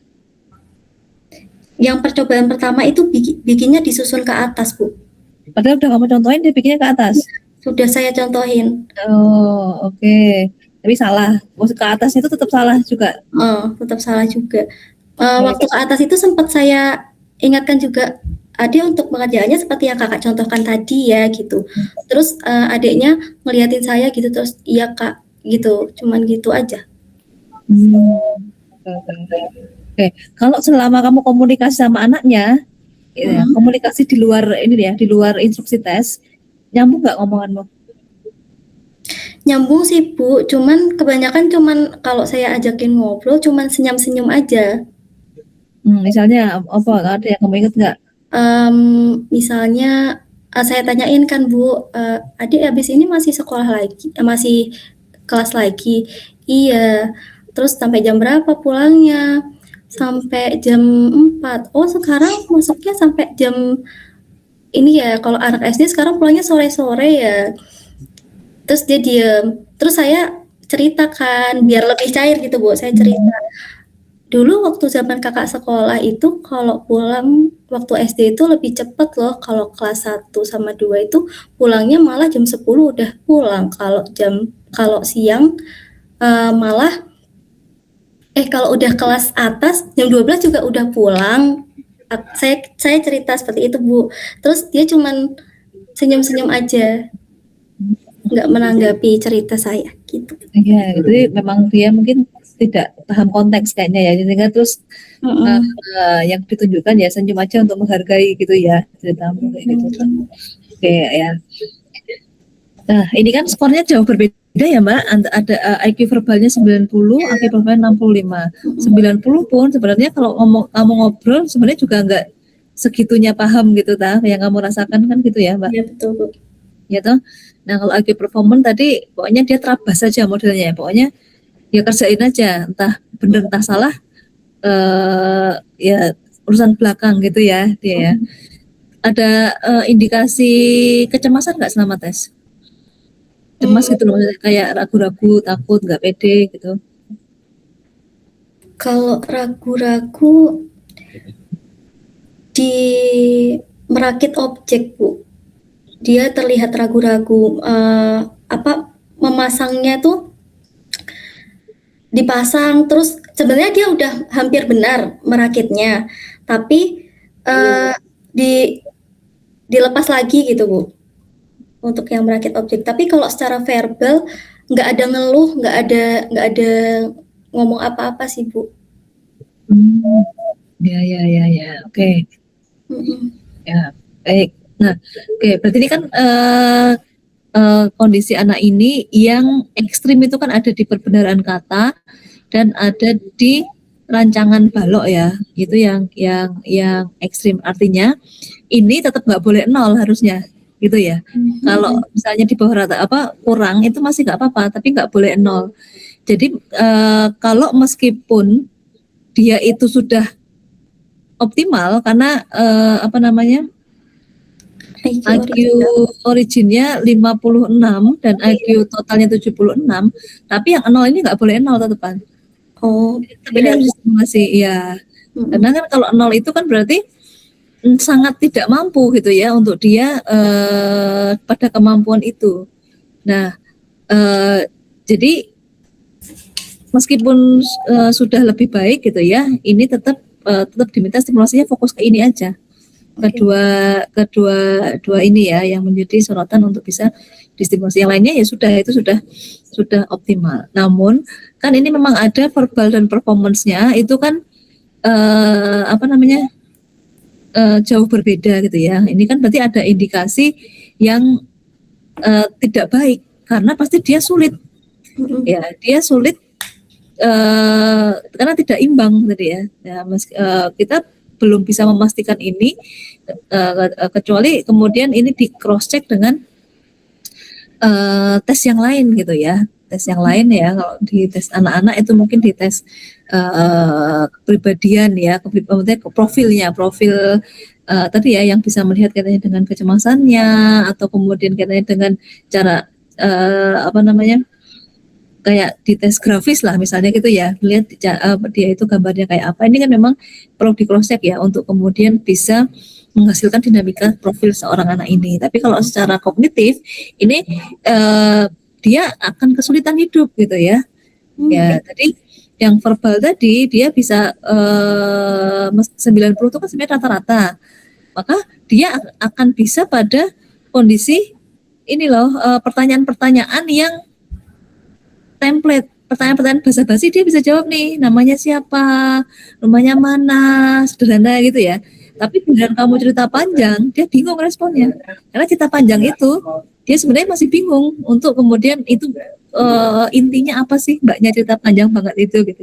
Yang percobaan pertama itu bikinnya disusun ke atas, Bu. Padahal udah kamu contohin dia bikinnya ke atas. Sudah saya contohin. Oh, oke. Tapi salah. Maksud ke atasnya itu tetap salah juga. Tetap salah juga. Waktu ke atas itu sempat saya ingatkan juga, Ade untuk pengerjaannya seperti yang kakak contohkan tadi ya gitu. Terus adiknya ngeliatin saya gitu terus iya kak gitu, cuman gitu aja. Oke, kalau selama kamu komunikasi sama anaknya, ya, komunikasi di luar ini ya, di luar instruksi tes, nyambung nggak ngomonganmu? Nyambung sih Bu, cuman kebanyakan kalau saya ajakin ngobrol cuman senyum-senyum aja. Misalnya apa? Ada yang kamu ingat nggak? Misalnya saya tanyain kan Bu, adik habis ini masih sekolah lagi, masih kelas lagi? Iya. Terus sampai jam berapa pulangnya? Sampai jam 4. Oh sekarang masuknya sampai jam ini ya, kalau anak SD sekarang pulangnya sore-sore ya. Terus dia diem. Terus saya ceritakan biar lebih cair gitu Bu, saya cerita. Dulu waktu zaman kakak sekolah itu kalau pulang waktu SD itu lebih cepat loh, kalau kelas 1 sama 2 itu pulangnya malah jam 10 udah pulang. Kalau siang malah kalau udah kelas atas jam 12 juga udah pulang. Saya cerita seperti itu Bu. Terus dia cuman senyum-senyum aja, nggak menanggapi cerita saya gitu. Ya, jadi memang dia mungkin tidak paham konteks kayaknya ya, sehingga terus yang ditunjukkan ya senyum aja untuk menghargai gitu ya ceritamu kayak gitu. Oke ya. Nah, ini kan skornya jauh berbeda ya Mbak. Ada IQ verbalnya 90, IQ verbalnya 65. 90 pun sebenarnya kalau kamu ngobrol sebenarnya juga nggak segitunya paham gitu yang kamu rasakan kan gitu ya Mbak. Iya betul Bu. Ya toh. Nah, kalau IQ performance tadi pokoknya dia terabas saja modelnya ya. Pokoknya ya kerjain aja, entah benar entah salah ya urusan belakang gitu ya dia ya. Ada indikasi kecemasan nggak selama tes? Cemas gitu loh, kayak ragu-ragu, takut, nggak pede gitu. Kalau ragu-ragu di merakit objek Bu, dia terlihat ragu-ragu, memasangnya tuh dipasang terus Sebenarnya dia udah hampir benar merakitnya, tapi di dilepas lagi gitu Bu, untuk yang merakit objek. Tapi kalau secara verbal nggak ada ngeluh, nggak ada ngomong apa-apa sih Bu. Ya, oke. Ya, baik. Nah, oke, berarti ini kan kondisi anak ini yang ekstrim itu kan ada di perbenaran kata dan ada di rancangan balok ya. Itu yang ekstrim, artinya ini tetap nggak boleh nol harusnya, gitu ya. Kalau misalnya di bawah rata kurang itu masih nggak apa-apa, tapi nggak boleh nol. Jadi kalau meskipun dia itu sudah optimal karena IQ originnya 56 dan IQ totalnya 76, tapi yang nol ini nggak boleh nol tetepan. Tapi ini harus estimasi ya. Karena kan kalau nol itu kan berarti sangat tidak mampu gitu ya untuk dia pada kemampuan itu. Nah, jadi meskipun sudah lebih baik gitu ya, ini tetap diminta stimulasinya fokus ke ini aja. Kedua ini ya yang menjadi sorotan untuk bisa distimulasi. Yang lainnya ya itu sudah optimal. Namun kan ini memang ada verbal dan performance-nya itu kan jauh berbeda gitu ya. Ini kan berarti ada indikasi yang tidak baik karena pasti dia sulit. Ya, dia sulit karena tidak imbang tadi ya. Kita belum bisa memastikan ini kecuali kemudian ini di cross check dengan tes yang lain gitu ya. Tes yang lain ya, kalau di tes anak-anak itu mungkin di tes kepribadian ya, profil tadi ya yang bisa melihat katanya dengan kecemasannya atau kemudian katanya dengan cara kayak di tes grafis lah misalnya gitu ya, lihat dia itu gambarnya kayak apa. Ini kan memang perlu di cross check ya untuk kemudian bisa menghasilkan dinamika profil seorang anak ini. Tapi kalau secara kognitif ini dia akan kesulitan hidup gitu ya. Ya tadi yang verbal tadi dia bisa 90 itu kan sebenarnya rata-rata. Maka dia akan bisa pada kondisi ini loh, pertanyaan-pertanyaan yang template, pertanyaan-pertanyaan basa-basi dia bisa jawab nih, namanya siapa, rumahnya mana, sederhana gitu ya. Tapi bila kamu cerita panjang, dia bingung responnya. Karena cerita panjang itu, dia sebenarnya masih bingung untuk kemudian itu intinya apa sih mbaknya cerita panjang banget itu gitu.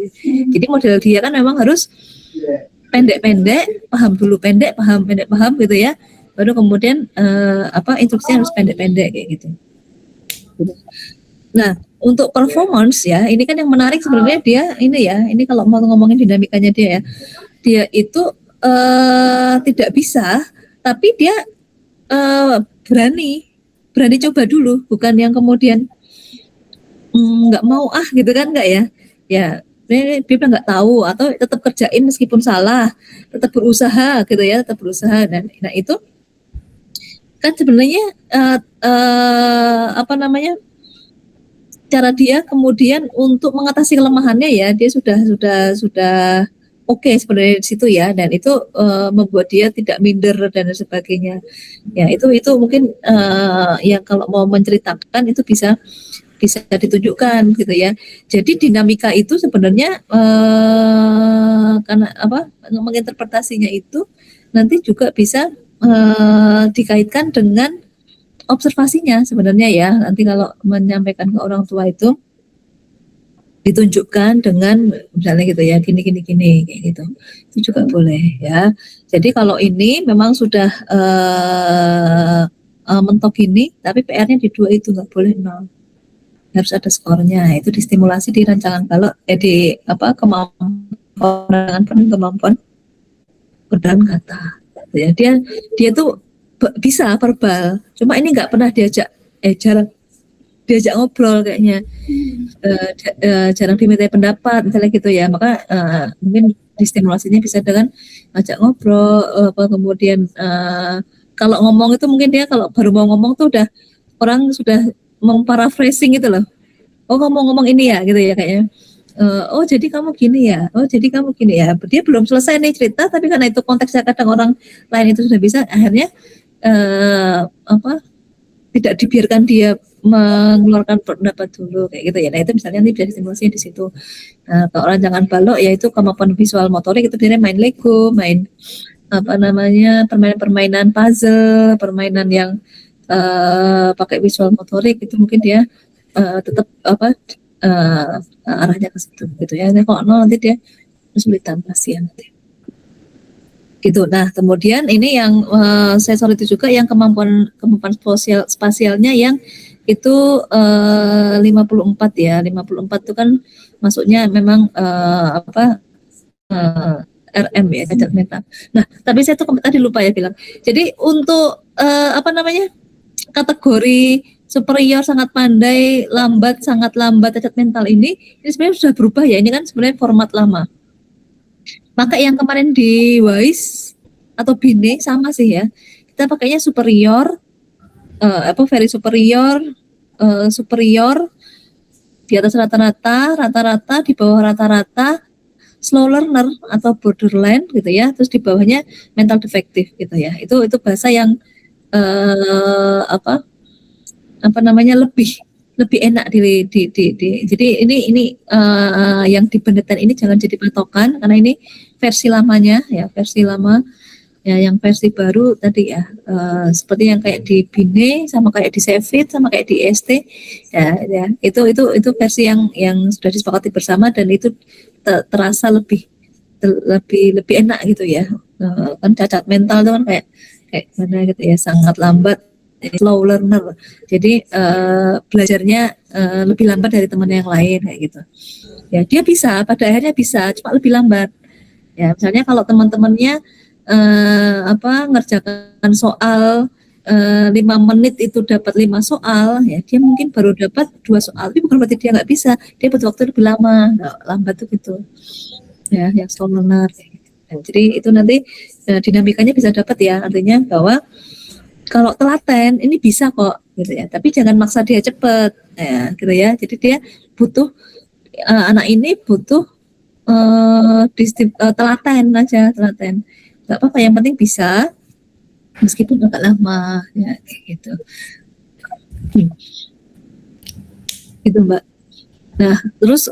Jadi model dia kan memang harus pendek-pendek, paham dulu pendek, paham gitu ya. Baru kemudian instruksinya harus pendek-pendek kayak gitu. Nah, untuk performance ya, ini kan yang menarik sebenarnya dia ini kalau mau ngomongin dinamikanya dia ya, dia itu tidak bisa, tapi dia berani coba dulu, bukan yang kemudian nggak mau gitu kan, nggak ya, dia nggak tahu atau tetap kerjain meskipun salah, tetap berusaha gitu ya, dan nah itu kan sebenarnya cara dia kemudian untuk mengatasi kelemahannya ya, dia sudah oke sebenarnya di situ ya, dan itu membuat dia tidak minder dan sebagainya. Ya itu mungkin yang kalau mau menceritakan itu bisa ditunjukkan gitu ya. Jadi dinamika itu sebenarnya karena menginterpretasinya itu nanti juga bisa dikaitkan dengan observasinya sebenarnya ya. Nanti kalau menyampaikan ke orang tua itu ditunjukkan dengan misalnya gitu ya, gini kayak gitu. Itu juga boleh ya. Jadi kalau ini memang sudah mentok ini, tapi PR-nya di 2 itu nggak boleh 0. Harus ada skornya. Itu distimulasi di rancangan balok kemampuan berdalam kata. Ya, dia tuh bisa verbal, cuma ini nggak pernah jarang diajak ngobrol kayaknya, jarang diminta pendapat misalnya gitu ya. Maka mungkin distimulasinya bisa dengan ajak ngobrol, kemudian kalau ngomong itu mungkin dia kalau baru mau ngomong tuh udah orang sudah memparaphrasing gitu loh, ngomong ini ya gitu ya kayaknya, oh jadi kamu gini ya, oh jadi kamu gini ya. Dia belum selesai nih cerita, tapi karena itu konteksnya kadang orang lain itu sudah bisa, akhirnya apa tidak dibiarkan dia mengeluarkan pendapat dulu kayak gitu ya. Nah itu misalnya nanti bisa distimulasi di situ. Nah, kalau orang jangan balok, yaitu kemampuan visual motorik itu biasanya main Lego, main apa namanya permainan-permainan puzzle, permainan yang pakai visual motorik itu mungkin dia tetap apa arahnya ke situ gitu ya. Nah, kalau nol nanti dia kesulitan pasti ya nanti. Gitu. Nah, kemudian ini yang saya soroti juga yang kemampuan spasialnya yang itu 54 ya. 54 itu kan masuknya memang RM ya, cacat mental. Nah, tapi saya tuh tadi lupa ya bilang. Jadi untuk apa namanya? Kategori superior sangat pandai, lambat sangat lambat cacat mental ini sebenarnya sudah berubah ya. Ini kan sebenarnya format lama. Maka yang kemarin di WISE atau BINE sama sih ya. Kita pakainya superior, very superior, superior di atas rata-rata, rata-rata di bawah rata-rata, slow learner atau borderline gitu ya. Terus di bawahnya mental defective gitu ya. Itu bahasa yang apa namanya lebih enak jadi ini yang di penelitian ini jangan jadi patokan karena ini versi lamanya ya, versi lama ya. Yang versi baru tadi ya seperti yang kayak di BINE sama kayak di Cevit sama kayak di ST ya itu versi yang sudah disepakati bersama dan itu terasa lebih enak gitu ya. Kan cacat mental itu kan kayak mana gitu ya, sangat lambat, slow learner. Jadi belajarnya lebih lambat dari teman yang lain kayak gitu. Ya, dia bisa pada akhirnya bisa, cuma lebih lambat. Ya, misalnya kalau teman-temannya ngerjakan soal 5 menit itu dapat 5 soal, ya dia mungkin baru dapat 2 soal. Tapi bukan berarti dia nggak bisa, dia butuh waktu lebih lama, lambat tuh gitu. Ya, yang slow learner. Jadi itu nanti dinamikanya bisa dapat ya, artinya bahwa kalau telaten ini bisa kok gitu ya, tapi jangan maksa dia cepet ya gitu ya. Jadi dia butuh anak ini butuh telaten aja, telaten. Nggak apa-apa, yang penting bisa meskipun agak lama ya kayak gitu. Gitu Mbak. Nah, terus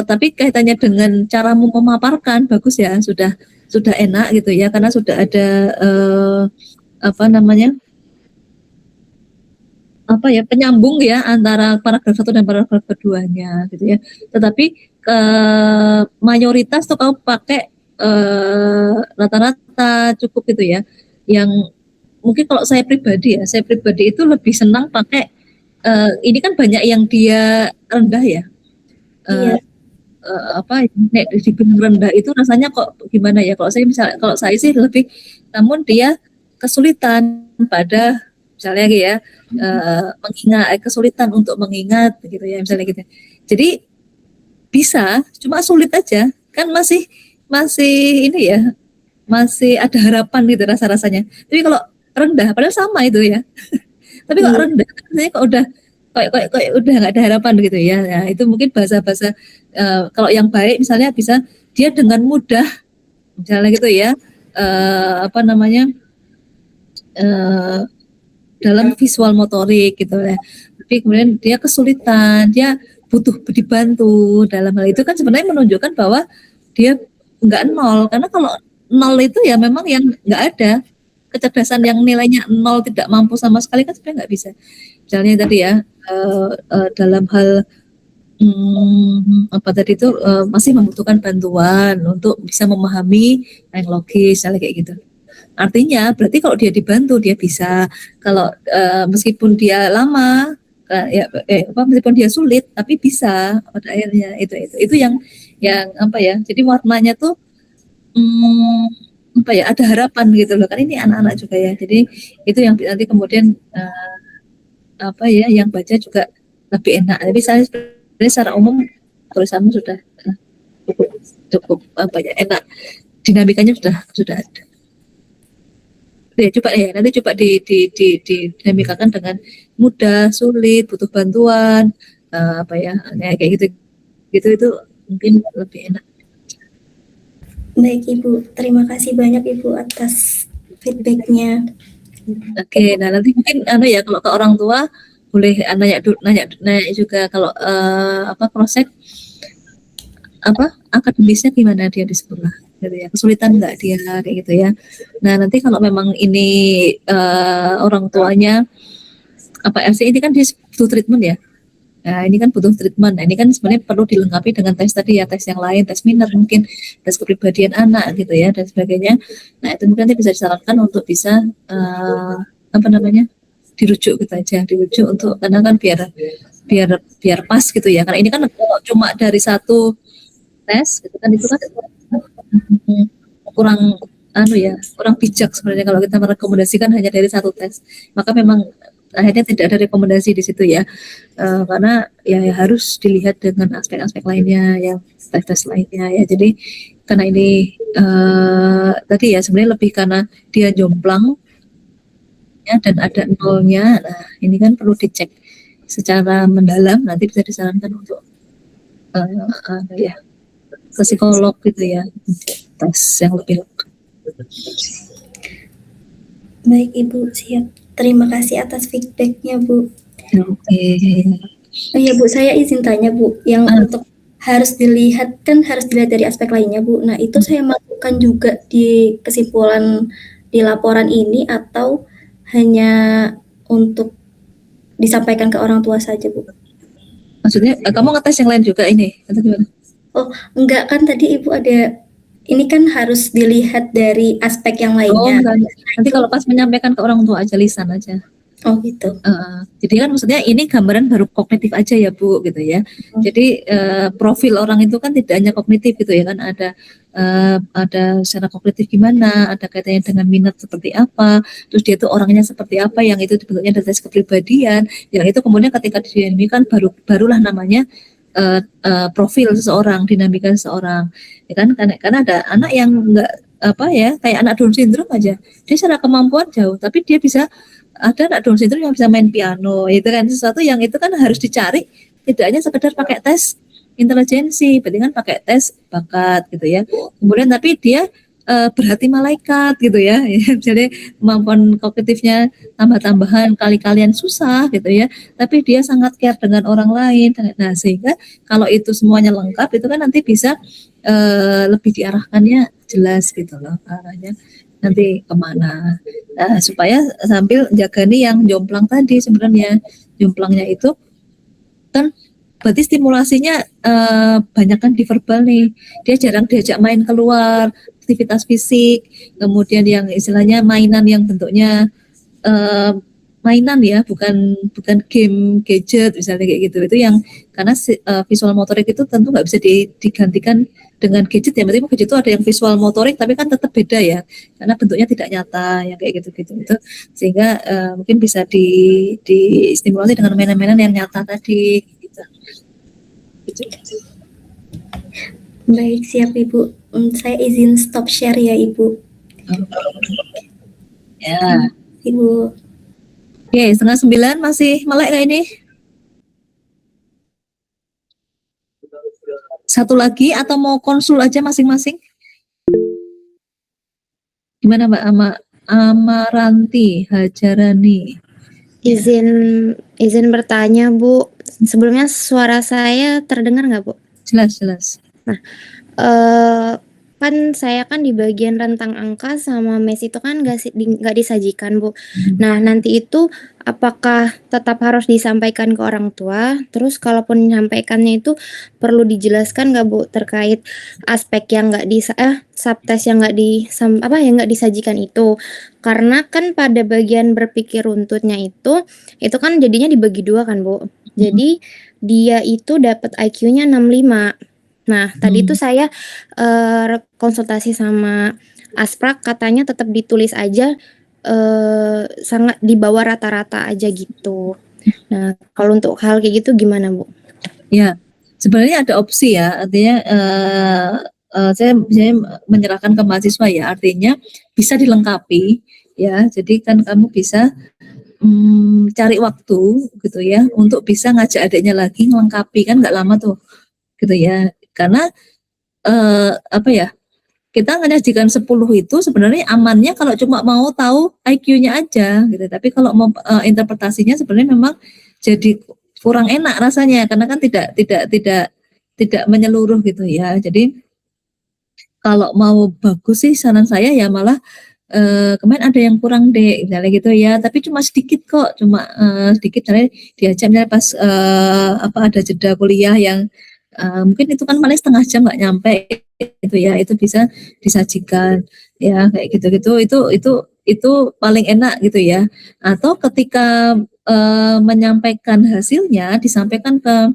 tapi kaitannya dengan caramu memaparkan bagus ya, sudah enak gitu ya, karena sudah ada penyambung ya antara paragraf 1 dan paragraf keduanya gitu ya. Tetapi mayoritas tuh kamu pakai rata-rata cukup gitu ya. Yang mungkin kalau saya pribadi itu lebih senang pakai ini kan banyak yang dia rendah ya. Iya. Dibilang rendah itu rasanya kok gimana ya, kalau saya sih lebih, namun dia kesulitan pada misalnya ya mengingat, kesulitan untuk mengingat gitu ya misalnya gitu. Jadi bisa, cuma sulit aja kan, masih ini ya, masih ada harapan gitu rasanya. Tapi kalau rendah padahal sama itu ya. Tapi kalau rendah rasanya kok udah kayak udah nggak ada harapan gitu ya. Nah, itu mungkin bahasa-bahasa kalau yang baik misalnya bisa dia dengan mudah misalnya gitu ya, dalam visual motorik gitu ya. Tapi kemudian dia kesulitan, dia butuh dibantu dalam hal itu, kan sebenarnya menunjukkan bahwa dia nggak nol, karena kalau nol itu ya memang yang nggak ada kecerdasan, yang nilainya nol, tidak mampu sama sekali kan sebenarnya nggak bisa. Misalnya tadi ya dalam hal masih membutuhkan bantuan untuk bisa memahami yang logis, misalnya kayak gitu. Artinya berarti kalau dia dibantu dia bisa. Kalau meskipun dia lama, meskipun dia sulit, tapi bisa pada akhirnya. Itu yang apa ya? Jadi warnanya tuh ada harapan gitu loh. Kan ini anak-anak juga ya. Jadi itu yang nanti kemudian yang baca juga lebih enak. Tapi saya secara umum tulisanmu sudah cukup enak. Dinamikanya sudah ada. Ya, nanti coba dinamikakan dengan mudah, sulit, butuh bantuan, kayak gitu itu mungkin lebih enak. Baik Ibu, terima kasih banyak Ibu atas feedbacknya. Oke, nah nanti mungkin ya kalau ke orang tua boleh nanya juga kalau proses akademisnya gimana dia di sekolah gitu ya, kesulitan nggak dia kayak gitu ya. Nah nanti kalau memang ini orang tuanya RC ini kan dia butuh treatment ya. Nah, ini kan butuh treatment. Nah, ini kan sebenarnya perlu dilengkapi dengan tes tadi ya, tes yang lain, tes minat mungkin, tes kepribadian anak gitu ya dan sebagainya. Nah, itu mungkin nanti bisa disarankan untuk bisa dirujuk gitu aja, dirujuk untuk karena kan biar pas gitu ya. Karena ini kan kalau cuma dari satu tes gitu kan itu kan kurang kurang bijak sebenarnya kalau kita merekomendasikan hanya dari satu tes. Maka memang akhirnya tidak ada rekomendasi di situ ya, karena ya harus dilihat dengan aspek-aspek lainnya ya, tes lainnya ya. Jadi karena ini tadi ya sebenarnya lebih karena dia jomplang ya dan ada nolnya. Nah ini kan perlu dicek secara mendalam, nanti bisa disarankan untuk ke psikolog gitu ya, tes yang lebih lengkap. Baik Ibu, siap. Terima kasih atas feedbacknya Bu. Oke. Oh iya Bu, saya izin tanya Bu, yang untuk harus dilihat dari aspek lainnya Bu. Nah itu saya masukkan juga di kesimpulan di laporan ini atau hanya untuk disampaikan ke orang tua saja Bu? Maksudnya kamu ngetes yang lain juga ini atau gimana? Oh enggak, kan tadi Ibu ada, ini kan harus dilihat dari aspek yang lainnya. Nanti kalau pas menyampaikan ke orang tua aja, lisan aja. Oh gitu. Jadi kan maksudnya ini gambaran baru kognitif aja ya Bu gitu ya. Jadi profil orang itu kan tidak hanya kognitif gitu ya kan, ada secara kognitif gimana, ada kaitannya dengan minat seperti apa, terus dia itu orangnya seperti apa, yang itu bentuknya dari tes kepribadian, yang itu kemudian ketika dinamikan barulah namanya profil seseorang, dinamika seseorang ya kan. Karena ada anak yang enggak kayak anak Down syndrome aja, dia secara kemampuan jauh tapi dia bisa, ada anak Down syndrome yang bisa main piano, itu kan sesuatu yang itu kan harus dicari, tidak hanya sekedar pakai tes intelijensi, berarti kan pakai tes bakat gitu ya. Kemudian tapi dia berhati malaikat gitu ya, jadi kemampuan kognitifnya tambah-tambahan kali-kalian susah gitu ya, tapi dia sangat care dengan orang lain. Nah sehingga kalau itu semuanya lengkap itu kan nanti bisa lebih diarahkannya jelas gitu loh arahnya nanti kemana, supaya sambil jaga nih yang jomplang tadi. Sebenarnya jomplangnya itu kan berarti stimulasinya banyak kan di verbal nih, dia jarang diajak main keluar, aktivitas fisik, kemudian yang istilahnya mainan yang bentuknya mainan ya, bukan game gadget misalnya kayak gitu. Itu yang karena visual motorik itu tentu nggak bisa digantikan dengan gadget ya. Berarti gadget itu ada yang visual motorik tapi kan tetap beda ya, karena bentuknya tidak nyata yang kayak gitu-gitu itu, sehingga mungkin bisa distimulasi dengan mainan-mainan yang nyata tadi gitu. Baik, siap Ibu. Saya izin stop share ya Ibu. Ya. Ibu. Oke, 8:30 masih melek kayak ini. Satu lagi atau mau konsul aja masing-masing? Gimana Mbak Amaranti Hajarani? Izin bertanya Bu. Sebelumnya suara saya terdengar nggak Bu? Jelas. Nah, kan saya kan di bagian rentang angka sama mes itu kan nggak disajikan Bu. Nah nanti itu apakah tetap harus disampaikan ke orang tua? Terus kalaupun menyampaikannya itu perlu dijelaskan nggak Bu terkait aspek yang nggak subtes yang nggak disajikan itu? Karena kan pada bagian berpikir runtutnya itu kan jadinya dibagi dua kan Bu. Jadi dia itu dapat IQ-nya 65. Nah, tadi itu saya konsultasi sama Asprak, katanya tetap ditulis aja sangat di bawah rata-rata aja gitu. Nah, kalau untuk hal kayak gitu gimana Bu? Ya, sebenarnya ada opsi ya, artinya saya menyerahkan ke mahasiswa ya, artinya bisa dilengkapi ya. Jadi kan kamu bisa cari waktu gitu ya untuk bisa ngajak adiknya lagi melengkapi, kan nggak lama tuh gitu ya. karena apa ya, kita menyajikan 10 itu sebenarnya amannya kalau cuma mau tahu IQ-nya aja gitu. Tapi kalau mau interpretasinya sebenarnya memang jadi kurang enak rasanya karena kan tidak menyeluruh gitu ya. Jadi kalau mau bagus sih saran saya ya malah kemarin ada yang kurang deh misalnya gitu ya, tapi cuma sedikit kok, cuma sedikit misalnya diajak misalnya pas apa ada jeda kuliah yang mungkin itu kan paling setengah jam nggak nyampe itu ya, itu bisa disajikan ya kayak gitu-gitu, itu paling enak gitu ya. Atau ketika menyampaikan hasilnya disampaikan ke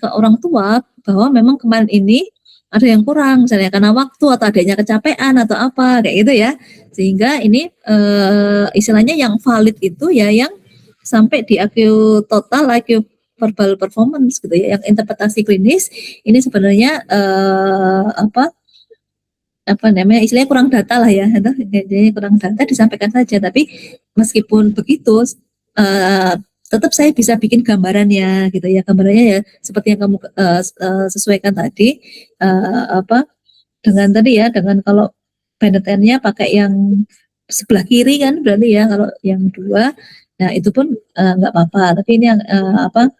orang tua bahwa memang kemarin ini ada yang kurang misalnya karena waktu atau adanya kecapean atau apa kayak gitu ya, sehingga ini istilahnya yang valid itu ya yang sampai di IQ total, IQ verbal performance gitu ya, yang interpretasi klinis ini sebenarnya apa namanya istilahnya kurang data lah ya, jadi kurang data disampaikan saja, tapi meskipun begitu tetap saya bisa bikin gambarannya gitu ya, gambarannya ya seperti yang kamu sesuaikan tadi apa dengan tadi ya, dengan kalau pendetennya pakai yang sebelah kiri kan berarti ya, kalau yang dua nah itu pun nggak apa-apa, tapi ini yang apa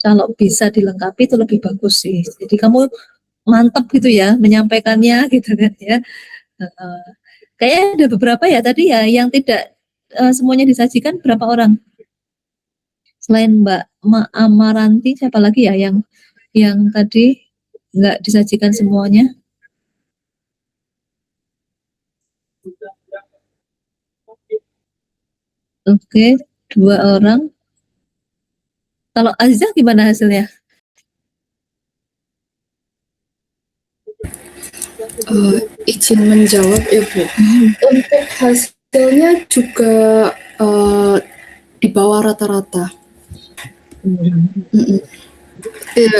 kalau bisa dilengkapi itu lebih bagus sih, jadi kamu mantap gitu ya menyampaikannya gitu kan ya. Kayaknya ada beberapa ya tadi ya yang tidak semuanya disajikan, berapa orang selain Mbak Amaranti, siapa lagi ya yang tadi nggak disajikan semuanya? Oke, 2 orang. Kalau Aziza gimana hasilnya? Izin menjawab ya Bu. Untuk hasilnya juga di bawah rata-rata.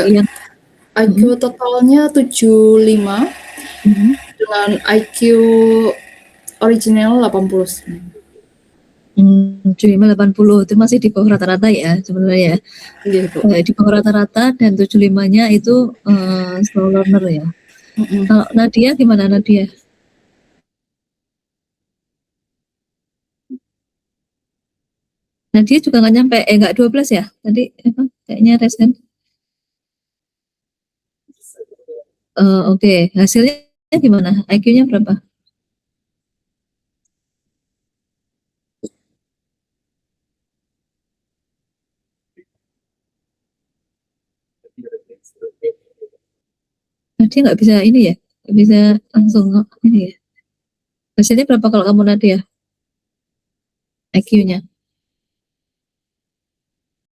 Yang IQ totalnya 75 dengan IQ original 80. 75-80 itu masih di bawah rata-rata ya sebenarnya ya. Iya, Bu. Di bawah rata-rata dan 75-nya itu slow learner ya. Kalau Nadia gimana Nadia? Nadia juga nggak nyampe, nggak 12 ya? Tadi apa? Kayaknya resen. Oke, hasilnya gimana? IQ-nya berapa? Nadia nggak bisa ini ya? Nggak bisa langsung ini ya? Hasilnya berapa kalau kamu Nadia? IQ-nya?